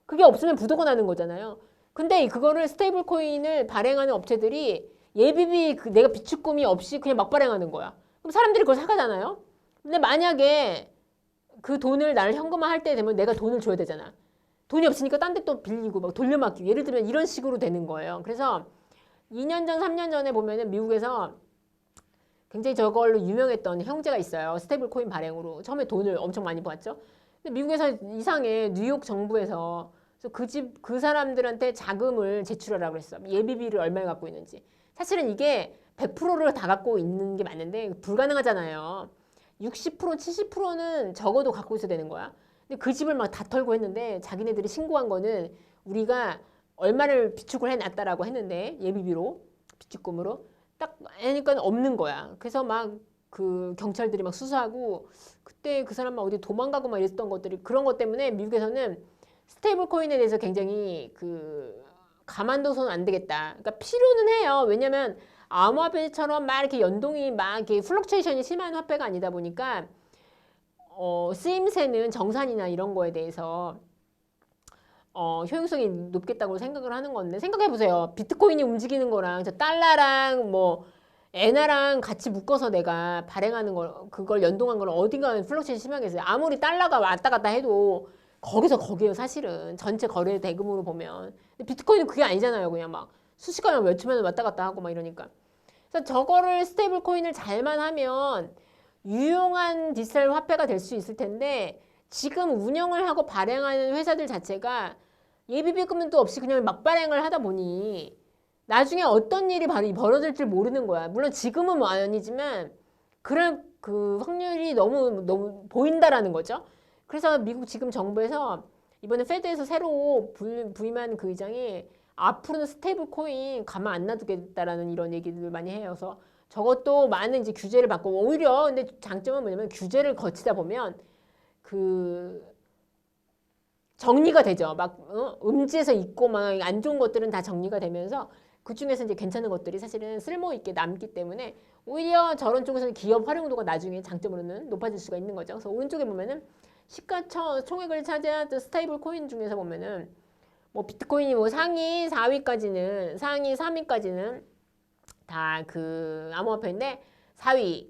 그게 없으면 부도가 나는 거잖아요. 근데 그거를 스테이블 코인을 발행하는 업체들이 예비비 내가 비축금이 없이 그냥 막 발행하는 거야. 그럼 사람들이 그걸 사가잖아요. 근데 만약에 그 돈을 나를 현금화 할 때 되면 내가 돈을 줘야 되잖아. 돈이 없으니까 딴 데 또 빌리고 막 돌려막기. 예를 들면 이런 식으로 되는 거예요. 그래서 2년 전, 3년 전에 보면은 미국에서 굉장히 저걸로 유명했던 형제가 있어요. 스테이블 코인 발행으로. 처음에 돈을 엄청 많이 모았죠. 근데 미국에서 이상해. 뉴욕 정부에서 그 사람들한테 자금을 제출하라고 했어. 예비비를 얼마나 갖고 있는지. 사실은 이게 100%를 다 갖고 있는 게 맞는데 불가능하잖아요. 60%, 70%는 적어도 갖고 있어야 되는 거야. 근데 그 집을 막 다 털고 했는데 자기네들이 신고한 거는 우리가 얼마를 비축을 해놨다라고 했는데 예비비로 비축금으로 딱 하니까 없는 거야. 그래서 막 그 경찰들이 막 수사하고 그때 그 사람 막 어디 도망가고 막 이랬던 것들이 그런 것 때문에 미국에서는 스테이블 코인에 대해서 굉장히 가만둬서는 안 되겠다. 그러니까 필요는 해요. 왜냐면 암호화폐처럼 막 이렇게 연동이 막 이렇게 플럭추에이션이 심한 화폐가 아니다 보니까 쓰임새는 정산이나 이런 거에 대해서 효용성이 높겠다고 생각을 하는 건데 생각해보세요. 비트코인이 움직이는 거랑 저 달러랑 뭐 엔화랑 같이 묶어서 내가 발행하는 걸 그걸 연동한 걸 어딘가 플럭추에이션이 심하겠어요. 아무리 달러가 왔다 갔다 해도 거기서 거기에요. 사실은 전체 거래 대금으로 보면. 근데 비트코인은 그게 아니잖아요. 그냥 막 수시간에 몇 초면 왔다 갔다 하고 막 이러니까. 그래서 저거를 스테이블 코인을 잘만 하면 유용한 디지털 화폐가 될 수 있을 텐데 지금 운영을 하고 발행하는 회사들 자체가 예비비금도 없이 그냥 막 발행을 하다 보니 나중에 어떤 일이 벌어질 줄 모르는 거야. 물론 지금은 뭐 아니지만 그럴 그 확률이 너무 보인다라는 거죠. 그래서 미국 지금 정부에서 이번에 페드에서 새로 부임한 그 의장이 앞으로는 스테이블 코인 가만 안 놔두겠다라는 이런 얘기들 많이 해요. 그래서 저것도 많은 이제 규제를 받고 오히려 근데 장점은 뭐냐면 규제를 거치다 보면 그 정리가 되죠. 막 음지에서 있고 막 안 좋은 것들은 다 정리가 되면서 그 중에서 이제 괜찮은 것들이 사실은 쓸모 있게 남기 때문에 오히려 저런 쪽에서는 기업 활용도가 나중에 장점으로는 높아질 수가 있는 거죠. 그래서 오른쪽에 보면은 시가총액을 차지하는 스테이블 코인 중에서 보면은 뭐 비트코인이 뭐 상위 4위까지는 상위 3위까지는 다 그 암호화폐인데 4위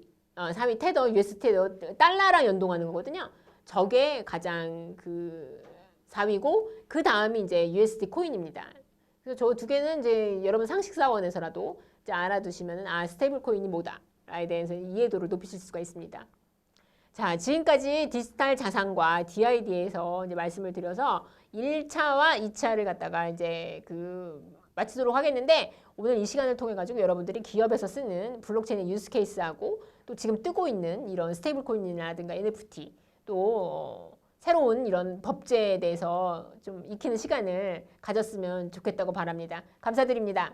테더 US 테더 달러랑 연동하는 거거든요. 저게 가장 그 4위고 그 다음이 이제 USD 코인입니다. 그래서 저 두 개는 이제 여러분 상식사원에서라도 이제 알아두시면은 스테이블 코인이 뭐다에 대해서 이해도를 높이실 수가 있습니다. 자, 지금까지 디지털 자산과 DID에서 이제 말씀을 드려서 1차와 2차를 갖다가 이제 마치도록 하겠는데 오늘 이 시간을 통해 가지고 여러분들이 기업에서 쓰는 블록체인의 유스 케이스하고 또 지금 뜨고 있는 이런 스테이블 코인이라든가 NFT 또 새로운 이런 법제에 대해서 좀 익히는 시간을 가졌으면 좋겠다고 바랍니다. 감사드립니다.